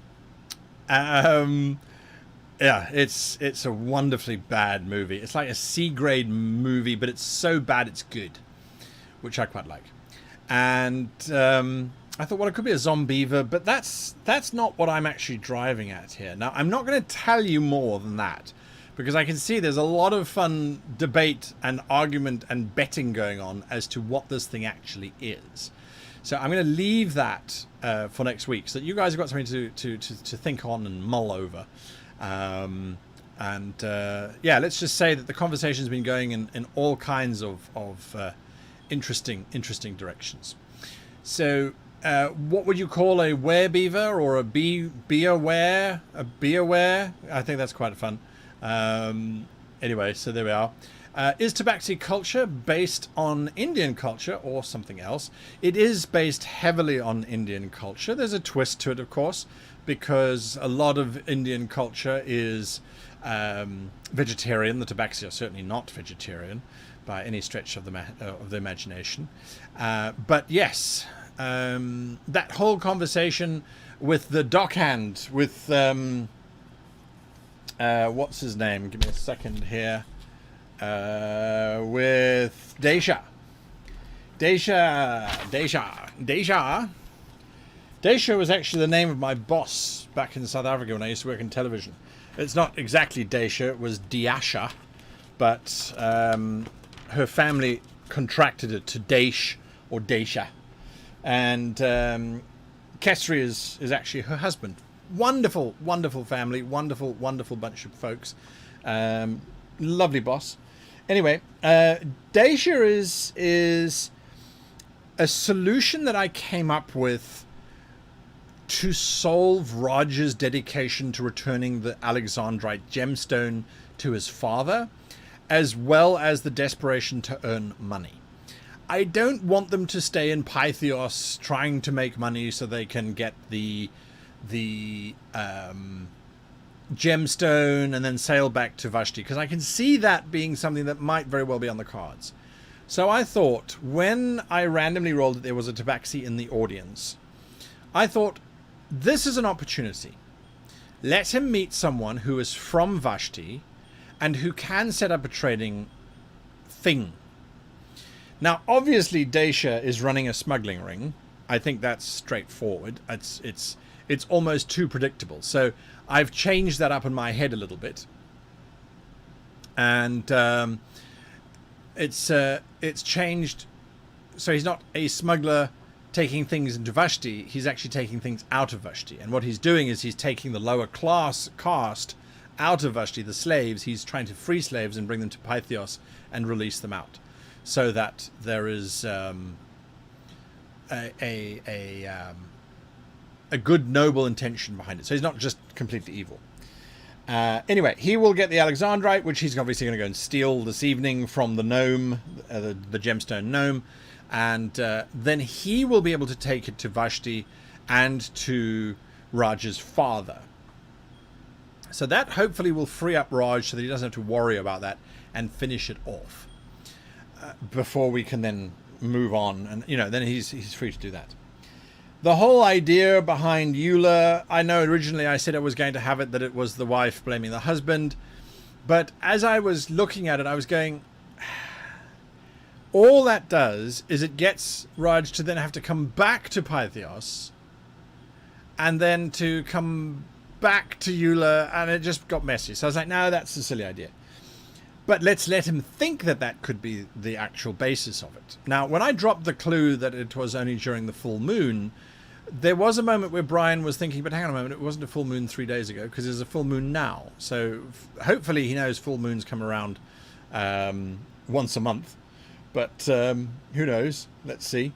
Yeah, it's a wonderfully bad movie. It's like a C-grade movie, but it's so bad it's good, which I quite like. And I thought, well, it could be a zombiever, but that's not what I'm actually driving at here. Now, I'm not going to tell you more than that, because I can see there's a lot of fun debate and argument and betting going on as to what this thing actually is. So I'm going to leave that for next week, so that you guys have got something to think on and mull over. Yeah, let's just say that the conversation's been going in all kinds of interesting directions. So what would you call a werebeaver, or a be aware? A be aware? I think that's quite fun. Anyway, so there we are. Is Tabaxi culture based on Indian culture or something else? It is based heavily on Indian culture. There's a twist to it, of course, because a lot of Indian culture is vegetarian. The Tabaxi are certainly not vegetarian by any stretch of the imagination. But yes, that whole conversation with the dockhand, with what's his name? Give me a second here. With Deja. Deja was actually the name of my boss back in South Africa when I used to work in television. It's not exactly Deja, it was Diasha, but her family contracted it to Daish or Deisha. And Kesri is actually her husband. Wonderful, wonderful family, wonderful, wonderful bunch of folks. Lovely boss. Anyway, Deisha is a solution that I came up with to solve Roger's dedication to returning the Alexandrite gemstone to his father, as well as the desperation to earn money. I don't want them to stay in Pythios trying to make money so they can get the gemstone and then sail back to Vashti, because I can see that being something that might very well be on the cards. So I thought, when I randomly rolled that there was a Tabaxi in the audience, I thought, this is an opportunity. Let him meet someone who is from Vashti and who can set up a trading thing. Now, obviously, Daisha is running a smuggling ring. I think that's straightforward. It's almost too predictable. So I've changed that up in my head a little bit, and it's changed. So he's not a smuggler taking things into Vashti. He's actually taking things out of Vashti. And what he's doing is he's taking the lower class caste out of Vashti, the slaves. He's trying to free slaves and bring them to Pythios and release them out, so that there is a good, noble intention behind it. So he's not just completely evil. Anyway, he will get the Alexandrite, which he's obviously going to go and steal this evening from the gnome, the gemstone gnome, and then he will be able to take it to Vashti and to Raj's father. So that hopefully will free up Raj so that he doesn't have to worry about that and finish it off before we can then move on. And, then he's free to do that. The whole idea behind Eula, I know originally I said I was going to have it that it was the wife blaming the husband. But as I was looking at it, I was going, all that does is it gets Raj to then have to come back to Pythios and then to come back to Eula, and it just got messy. So I was like, no, that's a silly idea. But let's let him think that that could be the actual basis of it. Now, when I dropped the clue that it was only during the full moon, there was a moment where Brian was thinking, but hang on a moment, it wasn't a full moon 3 days ago, because there's a full moon now. So hopefully he knows full moons come around once a month. But who knows? Let's see.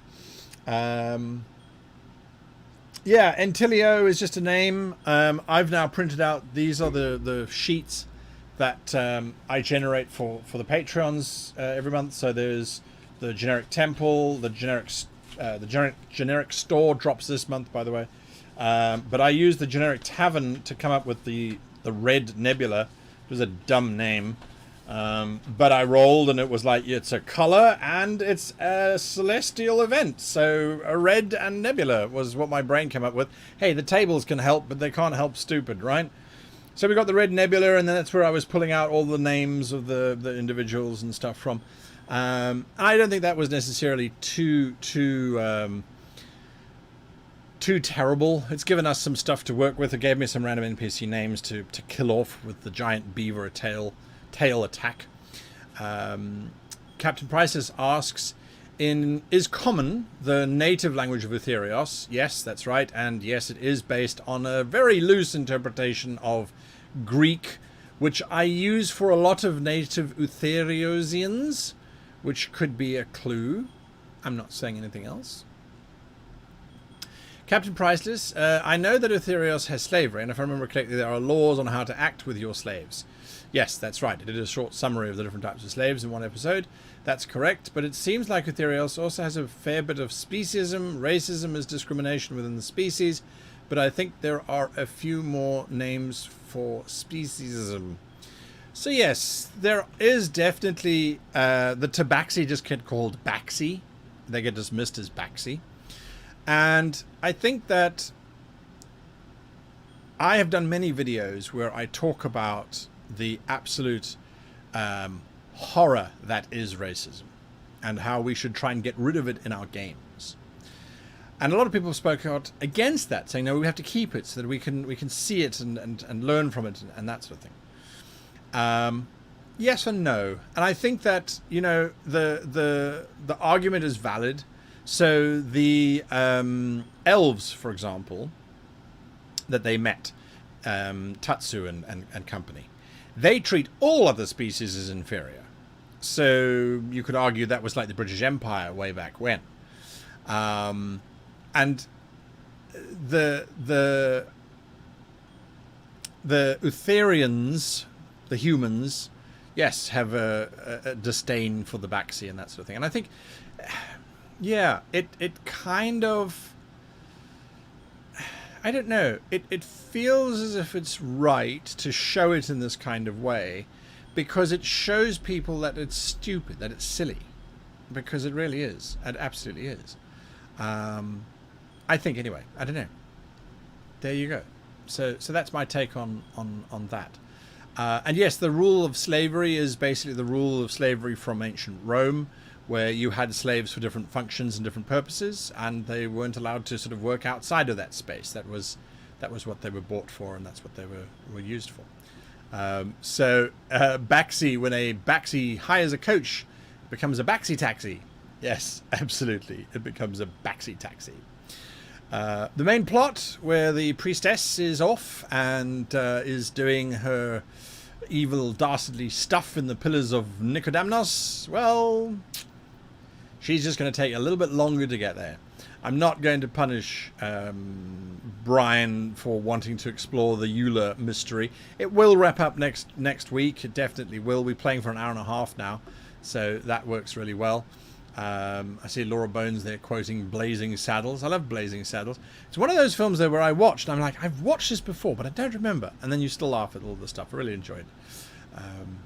Yeah, Entilio is just a name. I've now printed out, these are the sheets that I generate for the Patreons every month. So there's the generic temple, the generic store drops this month, by the way. But I used the generic tavern to come up with the red nebula. It was a dumb name. But I rolled and it was like, it's a color and it's a celestial event. So a red and nebula was what my brain came up with. Hey, the tables can help, but they can't help stupid, right? So we got the red nebula, and then that's where I was pulling out all the names of the individuals and stuff from. I don't think that was necessarily too terrible. It's given us some stuff to work with. It gave me some random NPC names to kill off with the giant beaver tail attack. Captain Prices asks, is common the native language of Utherios? Yes, that's right. And yes, it is based on a very loose interpretation of Greek, which I use for a lot of native Utheriosians, which could be a clue. I'm not saying anything else. Captain Priceless, I know that Utherios has slavery, and if I remember correctly, there are laws on how to act with your slaves. Yes, that's right. I did a short summary of the different types of slaves in one episode. That's correct, but it seems like Utherios also has a fair bit of speciesism. Racism is discrimination within the species, but I think there are a few more names for speciesism. So yes, there is definitely the Tabaxi just get called Baxi. They get dismissed as Baxi. And I think that I have done many videos where I talk about the absolute horror that is racism and how we should try and get rid of it in our games. And a lot of people spoke out against that, saying, no, we have to keep it so that we can see it and learn from it and that sort of thing. Yes and no. And I think that, you know, the argument is valid. So the elves, for example, that they met, Tatsu and company, they treat all other species as inferior. So you could argue that was like the British Empire way back when. And the Utherians, the humans, yes, have a disdain for the Baxi and that sort of thing. And I think, yeah, it kind of, I don't know, it feels as if it's right to show it in this kind of way, because it shows people that it's stupid, that it's silly, because it really is. It absolutely is. I think, anyway. I don't know. There you go. So that's my take on that. And yes, the rule of slavery is basically the rule of slavery from ancient Rome, where you had slaves for different functions and different purposes, and they weren't allowed to sort of work outside of that space. That was what they were bought for, and that's what they were used for. So Baxi, when a Baxi hires a coach, it becomes a Baxi taxi. Yes, absolutely. It becomes a Baxi taxi. The main plot, where the priestess is off and is doing her evil, dastardly stuff in the Pillars of Nicodamnos, well, she's just going to take a little bit longer to get there. I'm not going to punish Brian for wanting to explore the Euler mystery. It will wrap up next week. It definitely will. We're playing for an hour and a half now, so that works really well. I see Laura Bones there quoting Blazing Saddles. I love Blazing Saddles. It's one of those films though where I watched, I'm like, I've watched this before, but I don't remember. And then you still laugh at all the stuff. I really enjoyed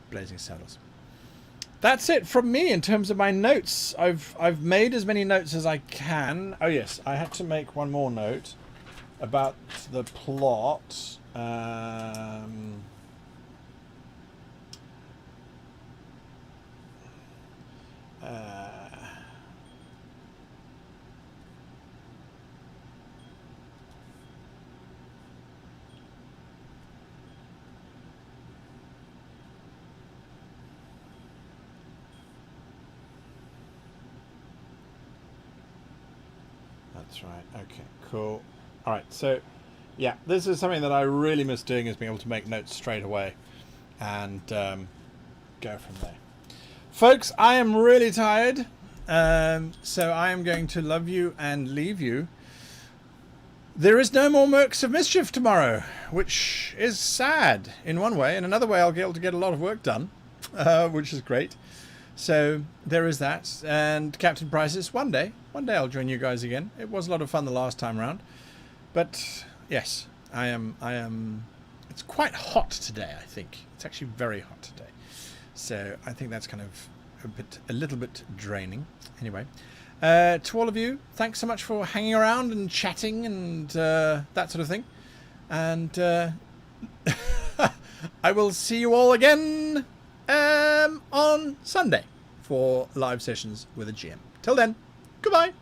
Blazing Saddles. That's it from me in terms of my notes. I've made as many notes as I can. Oh yes, I had to make one more note about the plot. That's right. Okay, cool. All right, so yeah, this is something that I really miss doing, is being able to make notes straight away and go from there. Folks, I am really tired, so I am going to love you and leave you. There is no more Mercs of Mischief tomorrow, which is sad in one way. In another way, I'll be able to get a lot of work done, which is great. So there is that. And Captain Prices, one day I'll join you guys again. It was a lot of fun the last time round. But yes, I am. It's quite hot today, I think. It's actually very hot today. So I think that's kind of a little bit draining. Anyway, to all of you, thanks so much for hanging around and chatting and that sort of thing. And I will see you all again on Sunday for live sessions with a GM. Till then, goodbye.